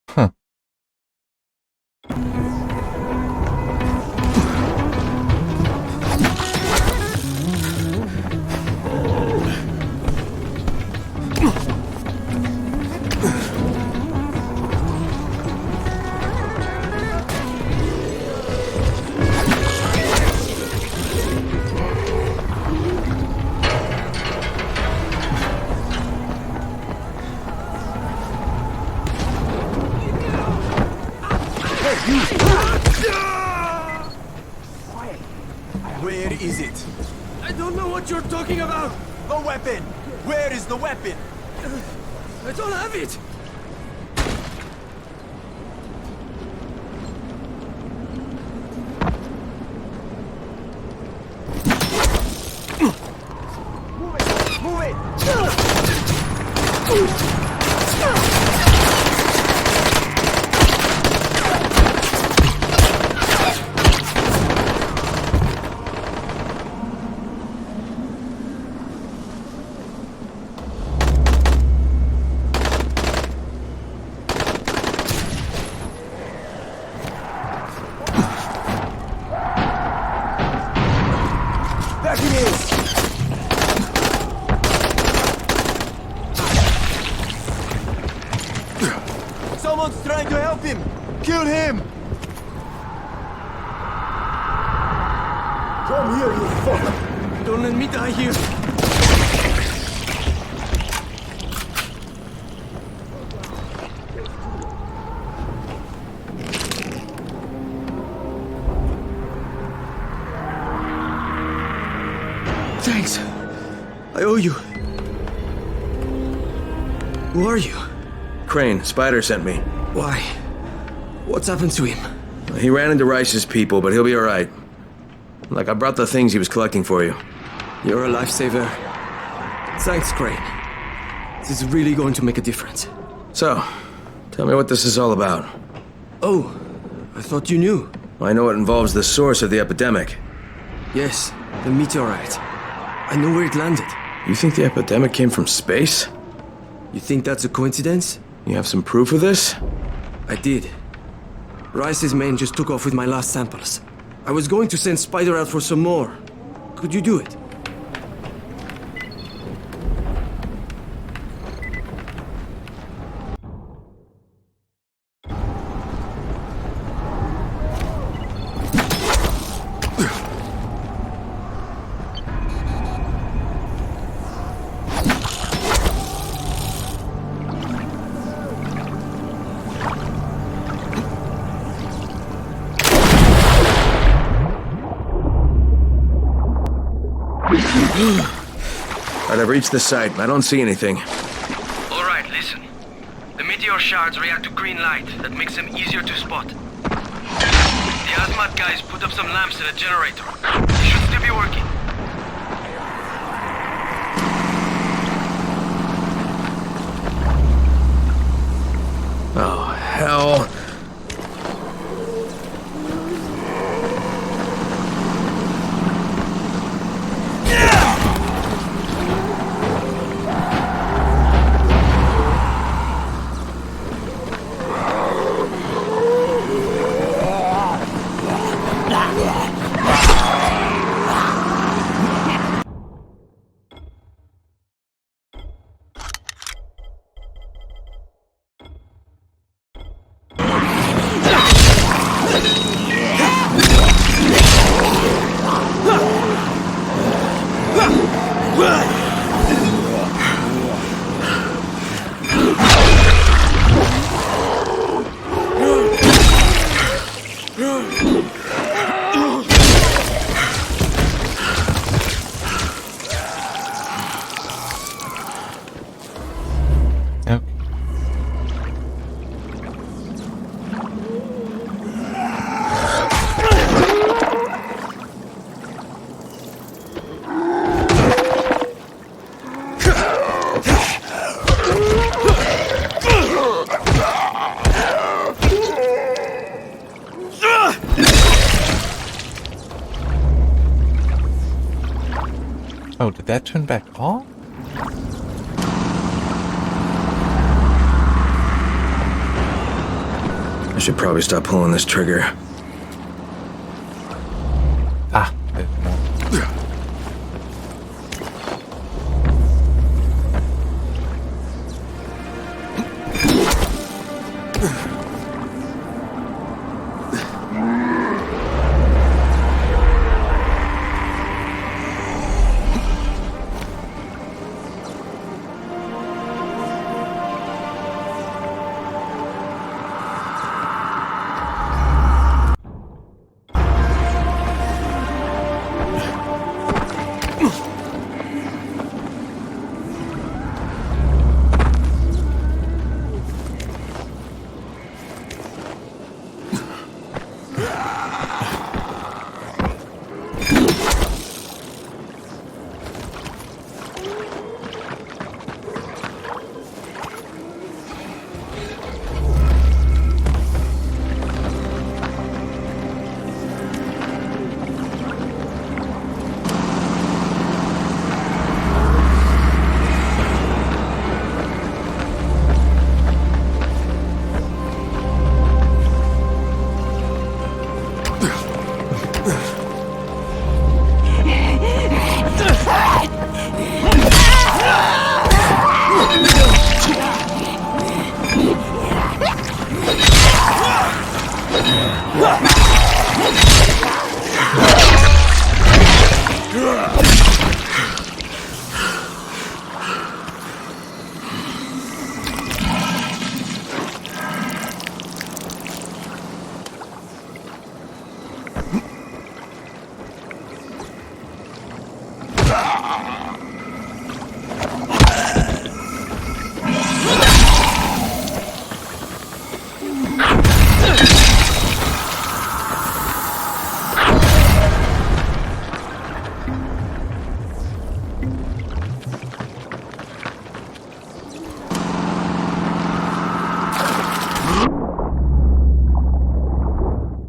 Huh. Where is it? I don't know what you're talking about! The weapon! Where is the weapon? I don't have it! Move it! There he is! Someone's trying to help him! Kill him! Come here, you fuck! Don't let me die here! Thanks. I owe you. Who are you? Crane, Spider sent me. Why? What's happened to him? He ran into Rice's people, but he'll be alright. Like, I brought the things he was collecting for you. You're a lifesaver. Thanks, Crane. This is really going to make a difference. So, tell me what this is all about. Oh, I thought you knew. I know it involves the source of the epidemic. Yes, the meteorite. I know where it landed. You think the epidemic came from space? You think that's a coincidence? You have some proof of this? I did. Rice's men just took off with my last samples. I was going to send Spider out for some more. Could you do it? Alright, I've reached the site. I don't see anything. Alright, listen. The meteor shards react to green light. That makes them easier to spot. The Asmat guys put up some lamps at a generator. They should still be working. Oh, hell. Oh, did that turn back off? I should probably stop pulling this trigger. Ah, there's more.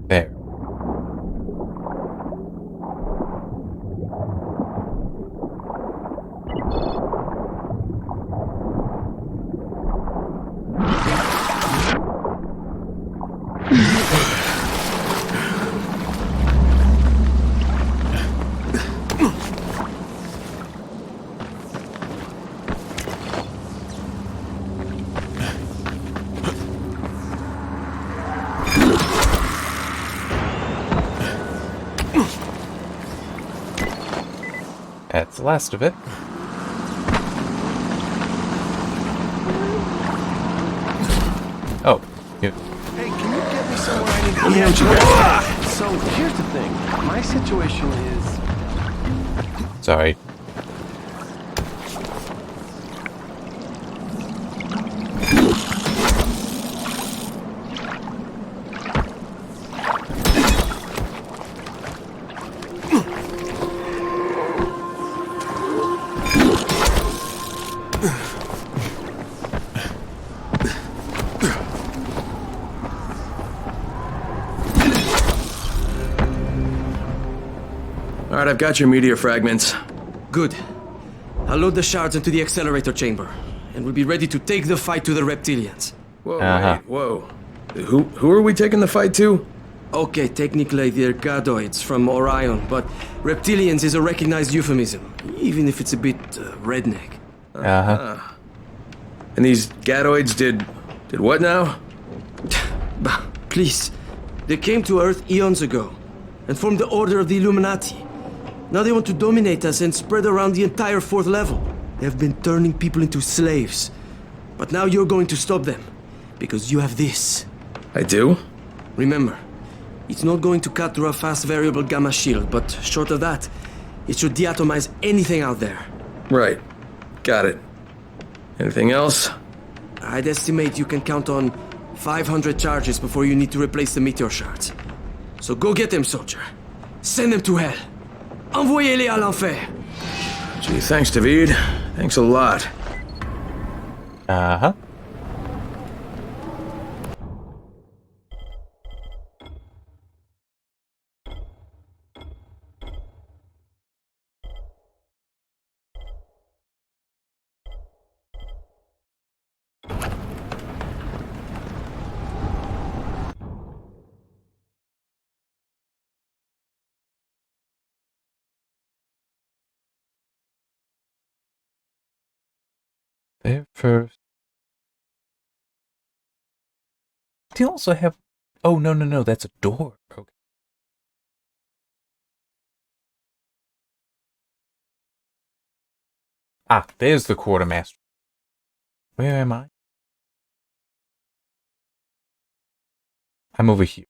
There. That's the last of it. Oh, you. Hey, can you get me somewhere I need to get? So, here's the thing. My situation is... Sorry. Alright, I've got your meteor fragments. Good. I'll load the shards into the accelerator chamber, and we'll be ready to take the fight to the reptilians. Whoa, Uh-huh. wait, whoa. Who are we taking the fight to? Okay, technically they're gadoids from Orion, but reptilians is a recognized euphemism, even if it's a bit redneck. Uh-huh. And these gadoids did what now? Bah, please. They came to Earth eons ago, and formed the Order of the Illuminati. Now they want to dominate us and spread around the entire fourth level. They have been turning people into slaves. But now you're going to stop them, because you have this. I do? Remember, it's not going to cut through a fast variable gamma shield, but short of that, it should deatomize anything out there. Right. Got it. Anything else? I'd estimate you can count on 500 charges before you need to replace the meteor shards. So go get them, soldier. Send them to hell. Envoyez-les à l'enfer. Gee, thanks, David. Thanks a lot. Uh-huh. There first. Do you also have... Oh, no, that's a door. Okay. Ah, there's the quartermaster. Where am I? I'm over here.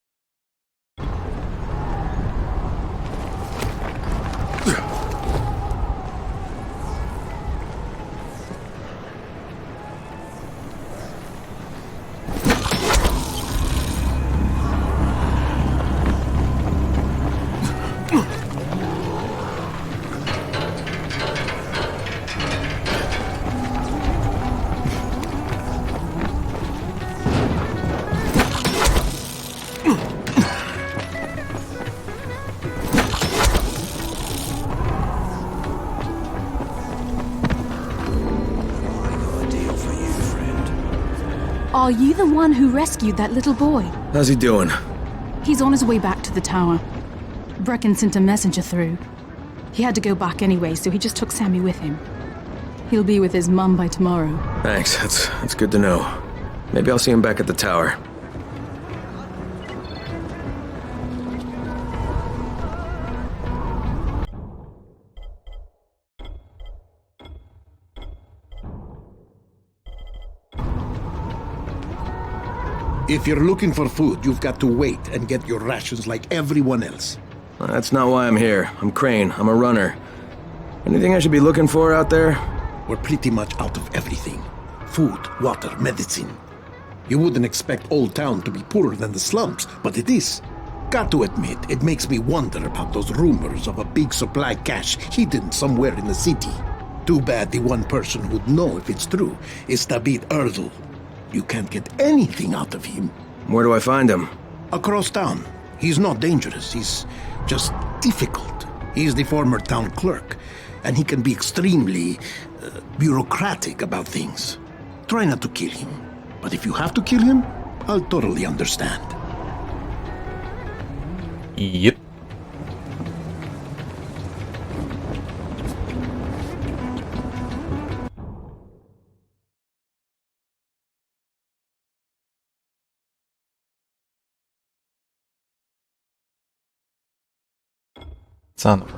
Are you the one who rescued that little boy? How's he doing? He's on his way back to the tower. Brecken sent a messenger through. He had to go back anyway, so he just took Sammy with him. He'll be with his mum by tomorrow. Thanks, that's good to know. Maybe I'll see him back at the tower. If you're looking for food, you've got to wait and get your rations like everyone else. That's not why I'm here. I'm Crane. I'm a runner. Anything I should be looking for out there? We're pretty much out of everything. Food, water, medicine. You wouldn't expect Old Town to be poorer than the slums, but it is. Got to admit, it makes me wonder about those rumors of a big supply cache hidden somewhere in the city. Too bad the one person who'd know if it's true is Tabit Erdl. You can't get anything out of him. Where do I find him? Across town. He's not dangerous, he's just difficult. He's the former town clerk, and he can be extremely bureaucratic about things. Try not to kill him, but if you have to kill him, I'll totally understand. Yep. It's on the way.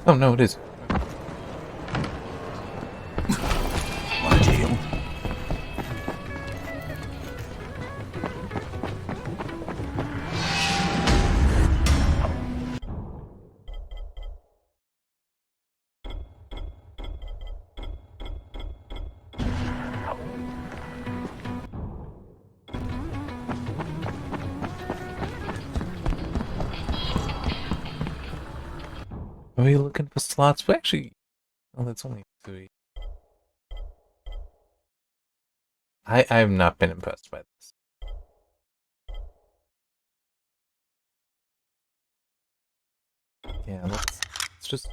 Oh no, it is. Are we looking for slots? We actually... Oh, that's only 3. I have not been impressed by this. Yeah, let's just...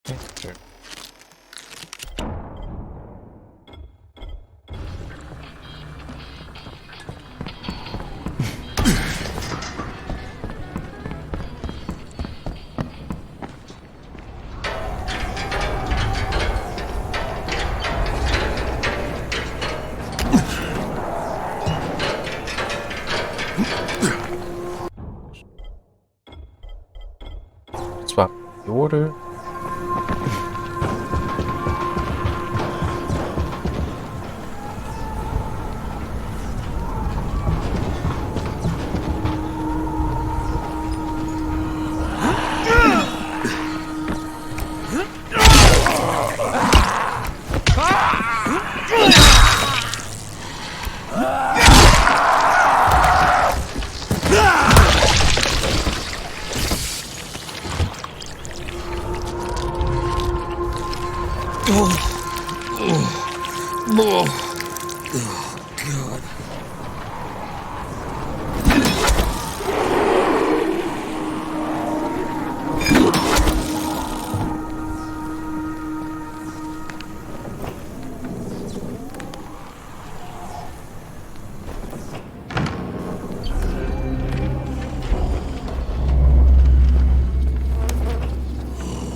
Yeah, sure. Swap the order.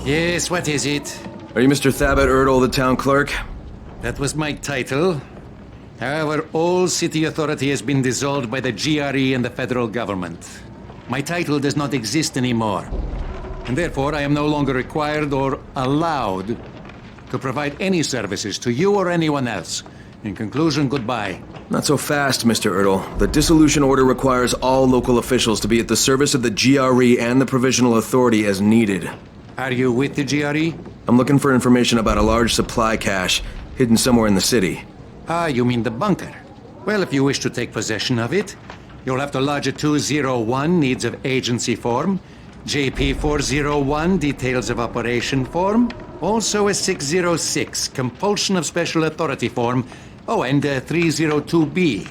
Yes, what is it? Are you Mr. Thabit Erdl, the town clerk? That was my title. However, all city authority has been dissolved by the GRE and the federal government. My title does not exist anymore. And therefore, I am no longer required or allowed to provide any services to you or anyone else. In conclusion, goodbye. Not so fast, Mr. Erdl. The dissolution order requires all local officials to be at the service of the GRE and the Provisional Authority as needed. Are you with the GRE? I'm looking for information about a large supply cache hidden somewhere in the city. Ah, you mean the bunker? Well, if you wish to take possession of it, you'll have to lodge a 201 Needs of Agency form, JP 401 Details of Operation form, also a 606 Compulsion of Special Authority form, and a 302B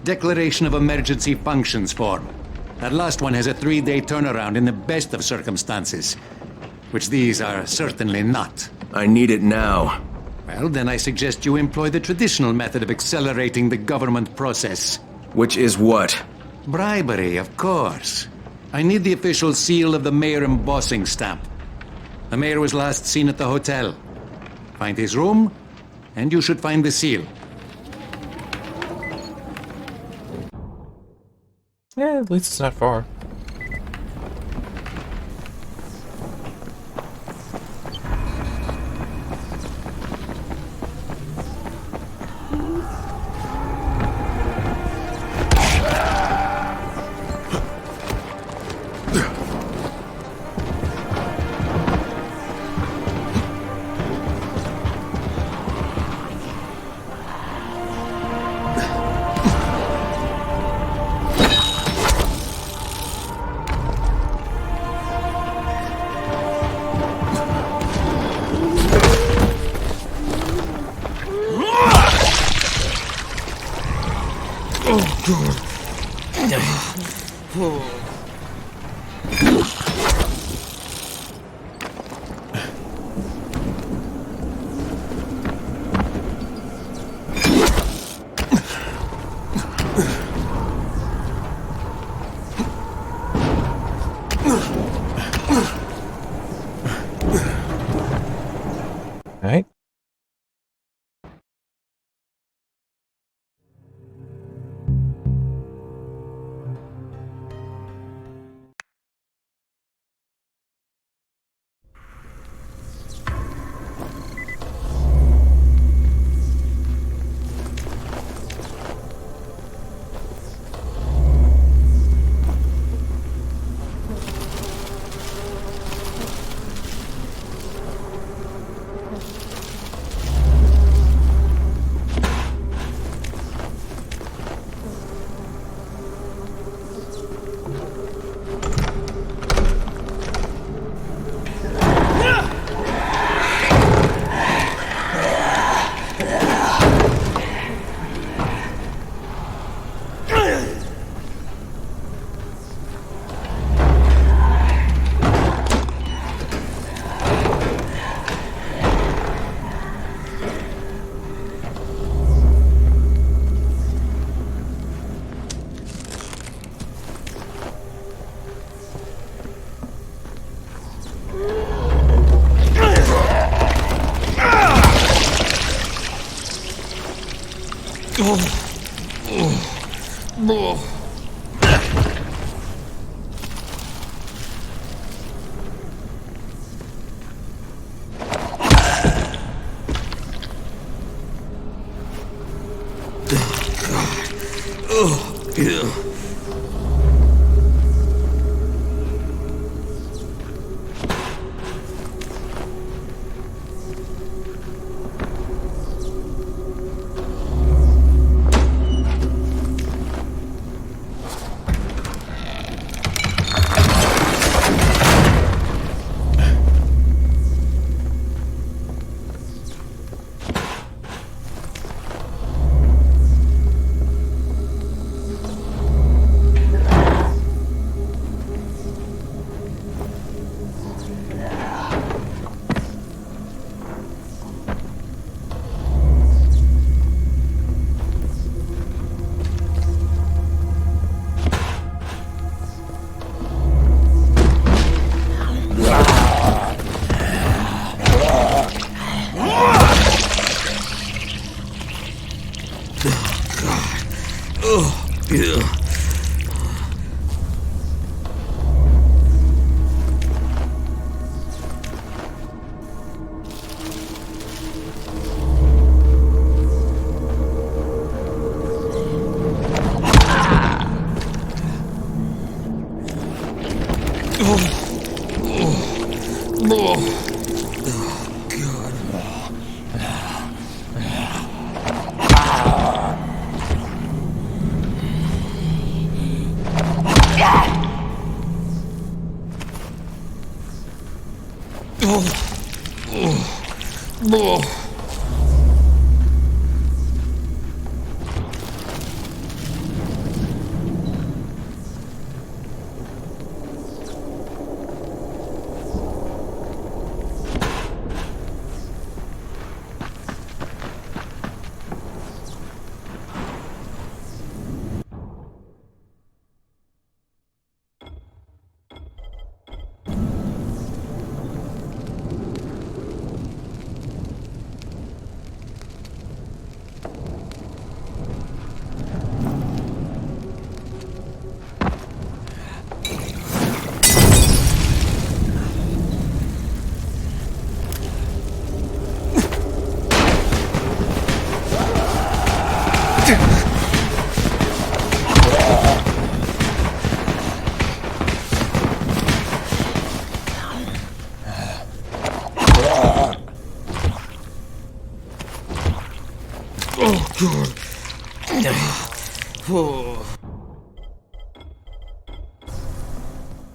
Declaration of Emergency Functions form. That last one has a 3-day turnaround in the best of circumstances, which these are certainly not. I need it now. Well, then I suggest you employ the traditional method of accelerating the government process. Which is what? Bribery, of course. I need the official seal of the mayor embossing stamp. The mayor was last seen at the hotel. Find his room, and you should find the seal. Yeah, at least it's not far. Right?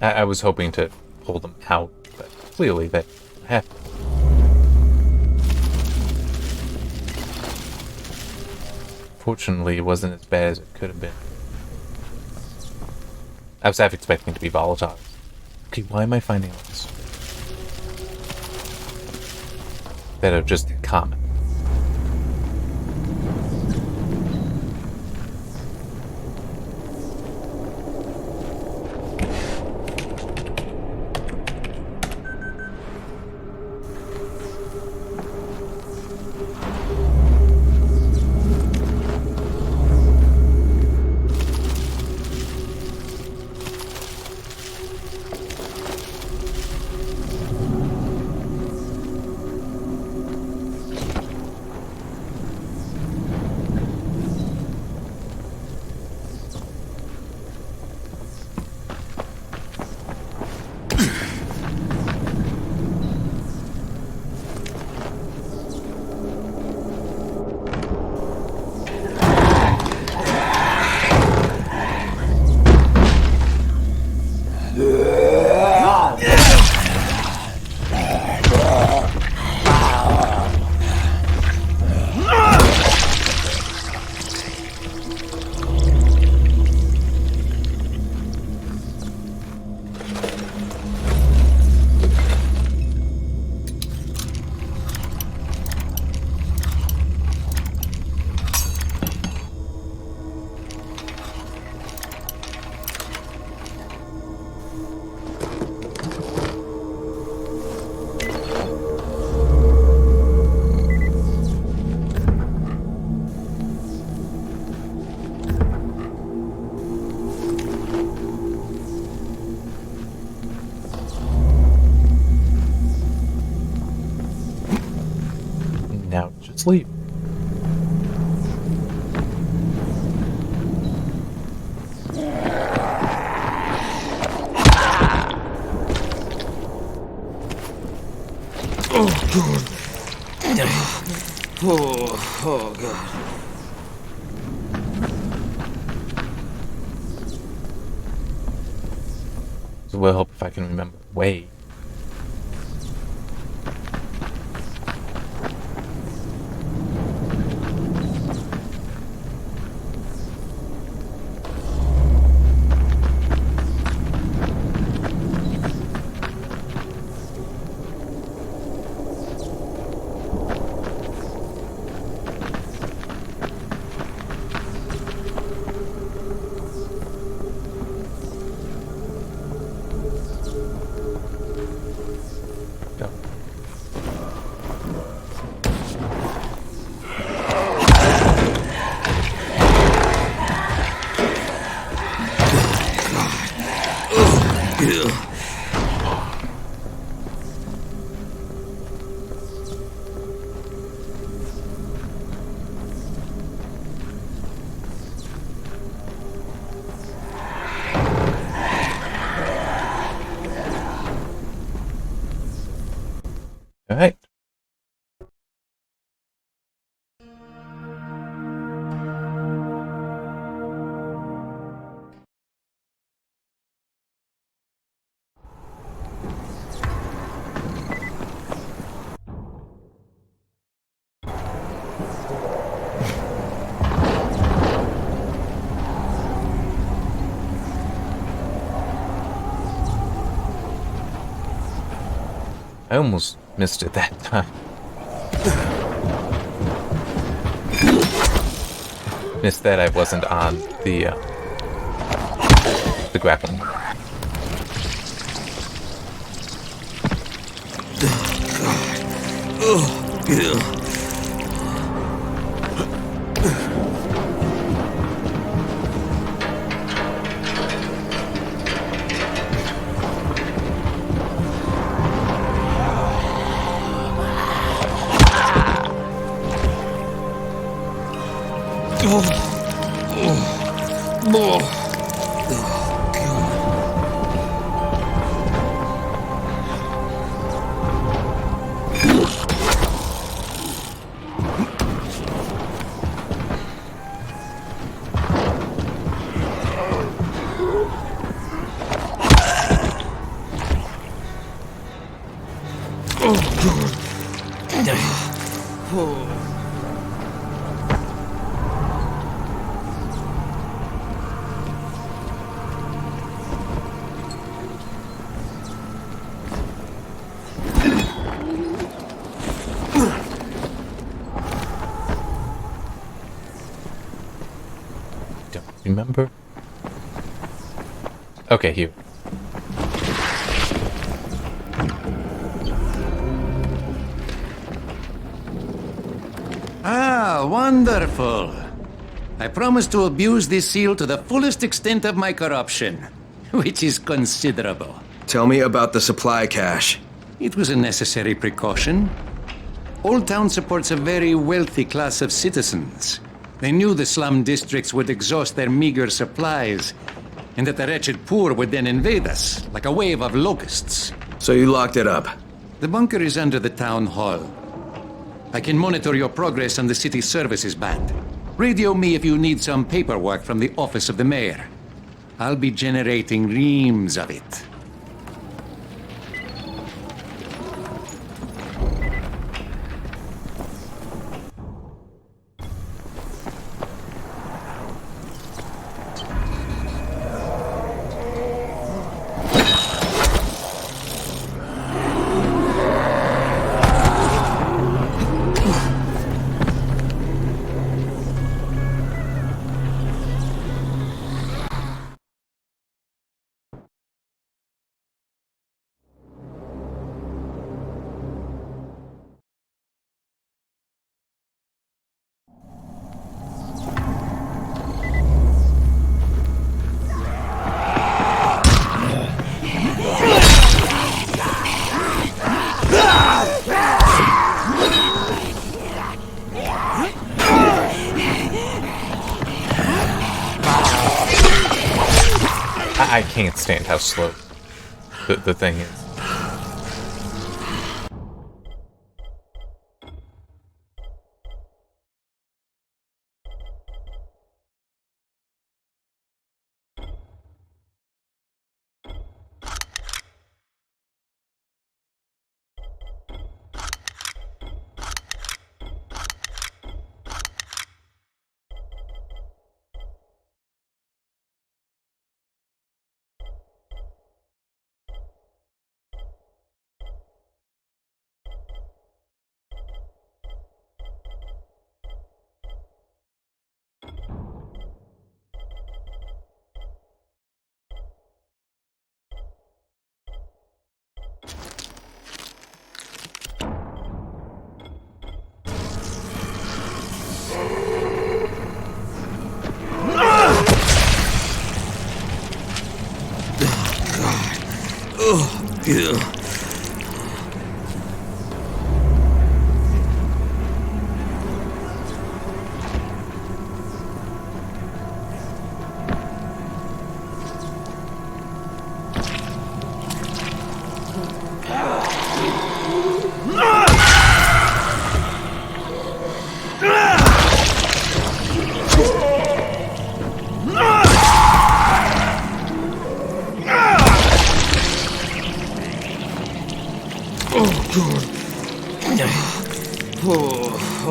I was hoping to pull them out, but clearly that happened. Fortunately, it wasn't as bad as it could have been. I was half expecting it to be volatile. Okay, why am I finding all this? That are just common. Now just sleep. Oh, God. So will help if I can remember the way. All right. I almost missed it that time. Missed that I wasn't on the grappling. Don't remember. Okay, here. Ah, wonderful. I promise to abuse this seal to the fullest extent of my corruption, which is considerable. Tell me about the supply cache. It was a necessary precaution. Old Town supports a very wealthy class of citizens. They knew the slum districts would exhaust their meager supplies, and that the wretched poor would then invade us, like a wave of locusts. So you locked it up? The bunker is under the town hall. I can monitor your progress on the city services band. Radio me if you need some paperwork from the office of the mayor. I'll be generating reams of it. I can't stand how slow the thing is.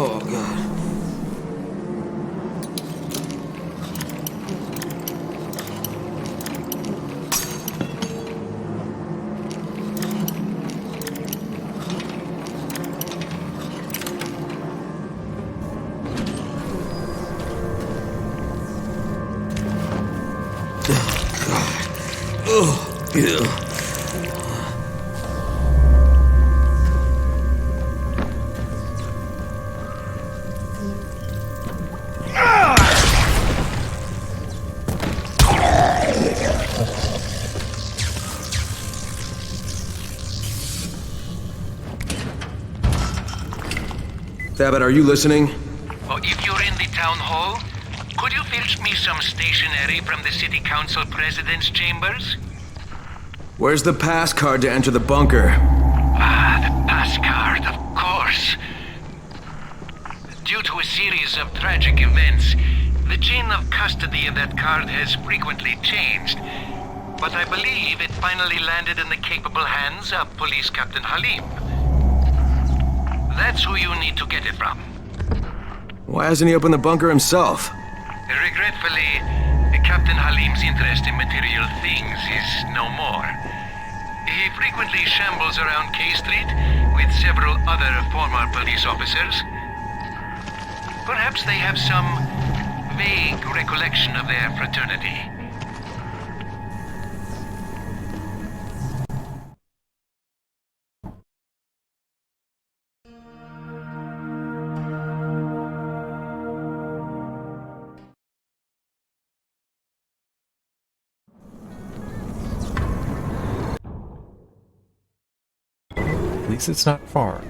Oh, God. Oh, yeah. Thabit, are you listening? Oh, if you're in the town hall, could you fetch me some stationery from the city council president's chambers? Where's the pass card to enter the bunker? Ah, the pass card, of course. Due to a series of tragic events, the chain of custody of that card has frequently changed. But I believe it finally landed in the capable hands of Police Captain Halim. That's who you need to get it from. Why hasn't he opened the bunker himself? Regretfully, Captain Halim's interest in material things is no more. He frequently shambles around K Street with several other former police officers. Perhaps they have some vague recollection of their fraternity. At least it's not far.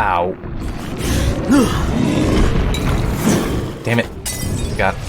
Ow. Damn it. Got it.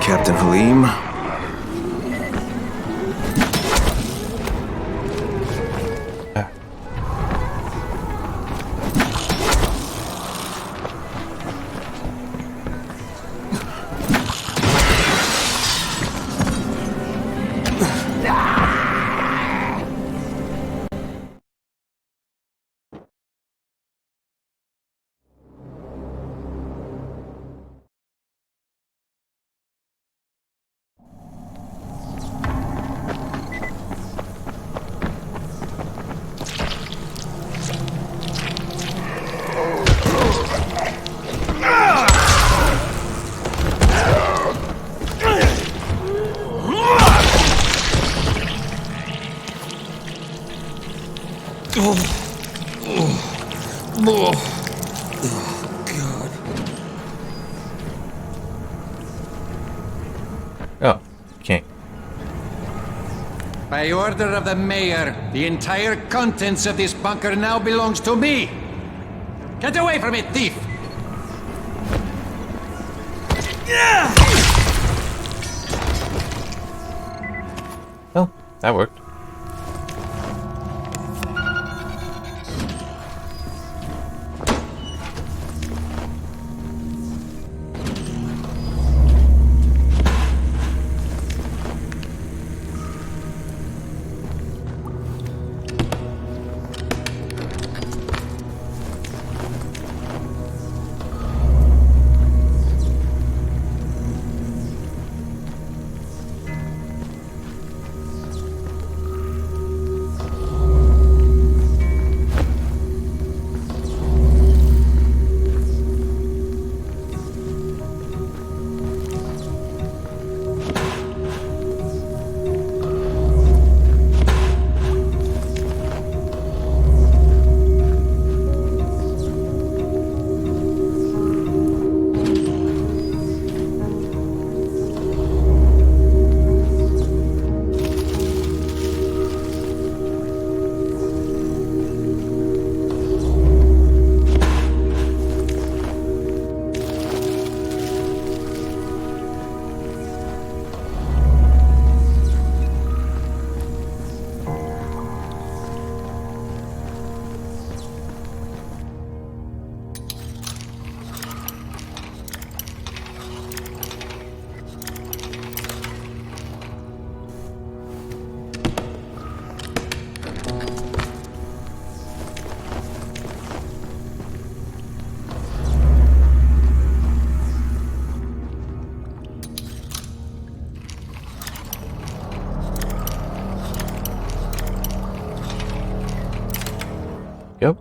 Captain Halim. Oh, okay. By order of the mayor, the entire contents of this bunker now belongs to me. Get away from it, thief! Well, that worked. Yep.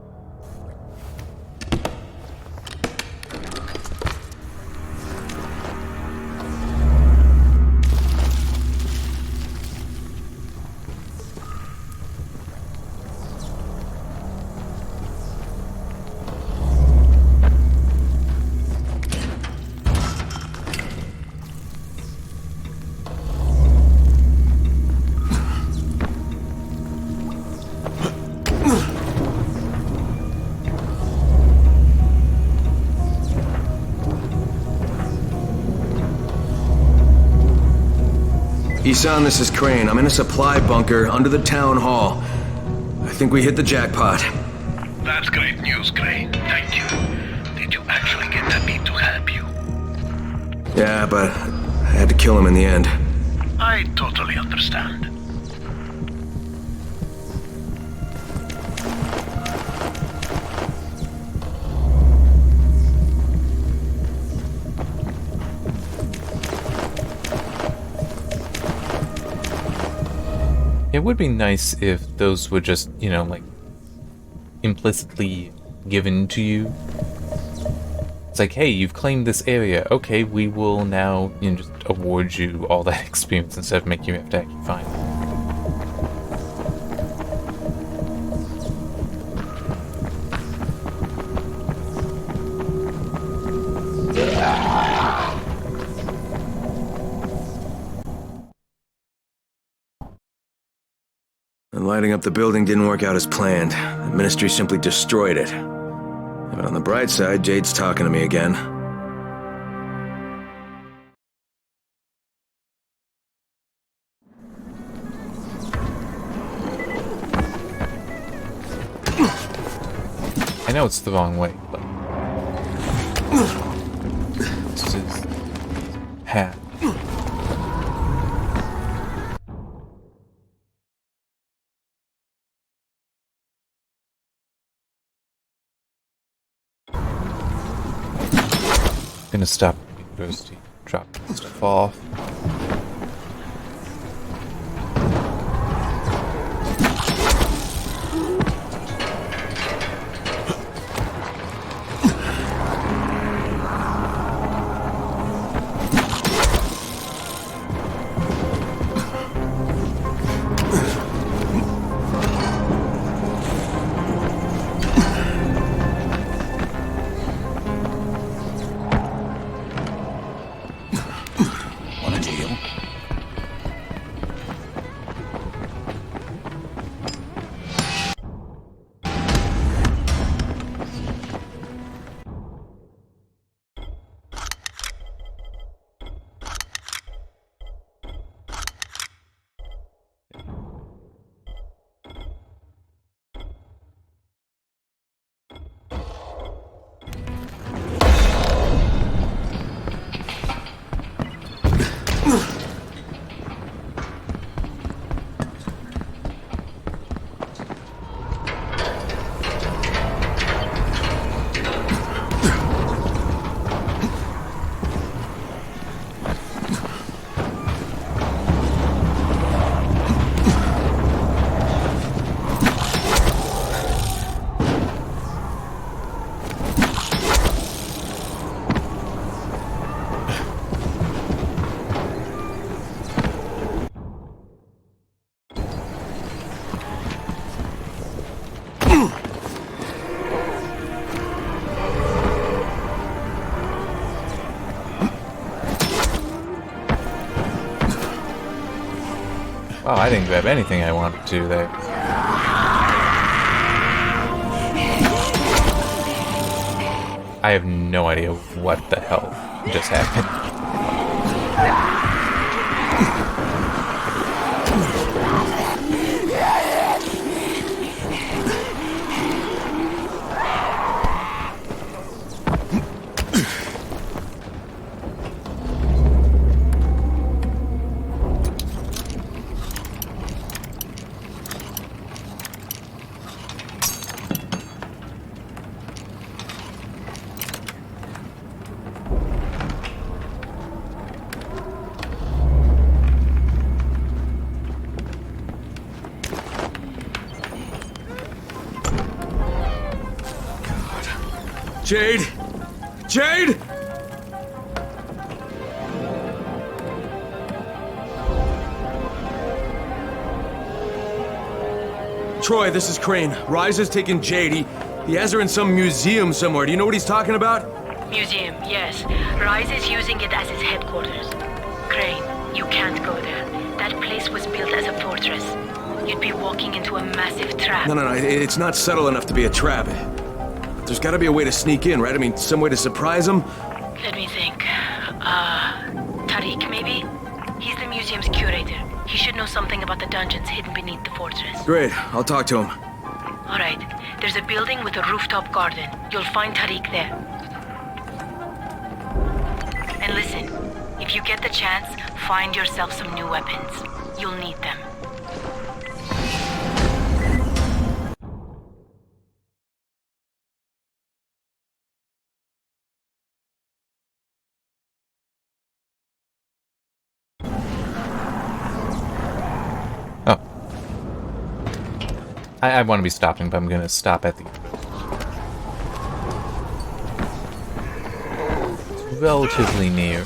Isan, this is Crane. I'm in a supply bunker under the town hall. I think we hit the jackpot. That's great news, Crane. Thank you. Did you actually get that beat to help you? Yeah, but I had to kill him in the end. I totally understand. It would be nice if those were just, you know, like, implicitly given to you. It's like, hey, you've claimed this area. Okay, we will now, you know, just award you all that experience instead of making you have to actually find it. And lighting up the building didn't work out as planned. The ministry simply destroyed it. But on the bright side, Jade's talking to me again. know it's the wrong way, but this is path. Gonna stop at the university, drop stuff off. Wow, I didn't grab anything I wanted to there. I have no idea what the hell just happened. Jade! Jade! Troy, this is Crane. Rise has taken Jade. He has her in some museum somewhere. Do you know what he's talking about? Museum, yes. Rise is using it as his headquarters. Crane, you can't go there. That place was built as a fortress. You'd be walking into a massive trap. No, it's not subtle enough to be a trap. There's gotta be a way to sneak in, right? I mean, some way to surprise him? Let me think. Tariq, maybe? He's the museum's curator. He should know something about the dungeons hidden beneath the fortress. Great, I'll talk to him. Alright, there's a building with a rooftop garden. You'll find Tariq there. And listen, if you get the chance, find yourself some new weapons. You'll need them. I want to be stopping, but I'm going to stop at the... It's relatively near.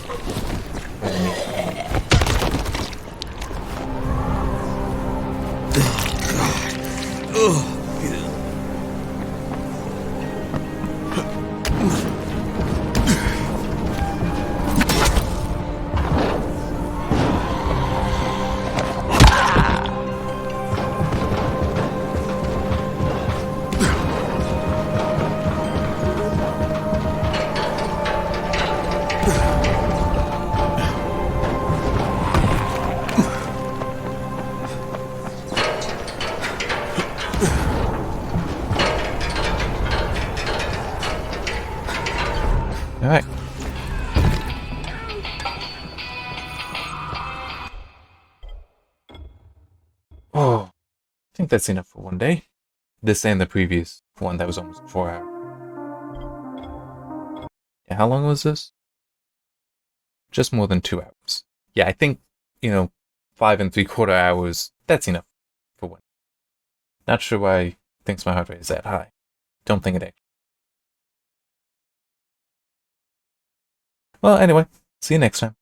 think that's enough for one day. This and the previous one that was almost 4 hours. Yeah, how long was this? Just more than 2 hours. Yeah, I think, 5 3/4 hours, that's enough for one. Not sure why he thinks my heart rate is that high. Don't think it actually. Well, anyway, see you next time.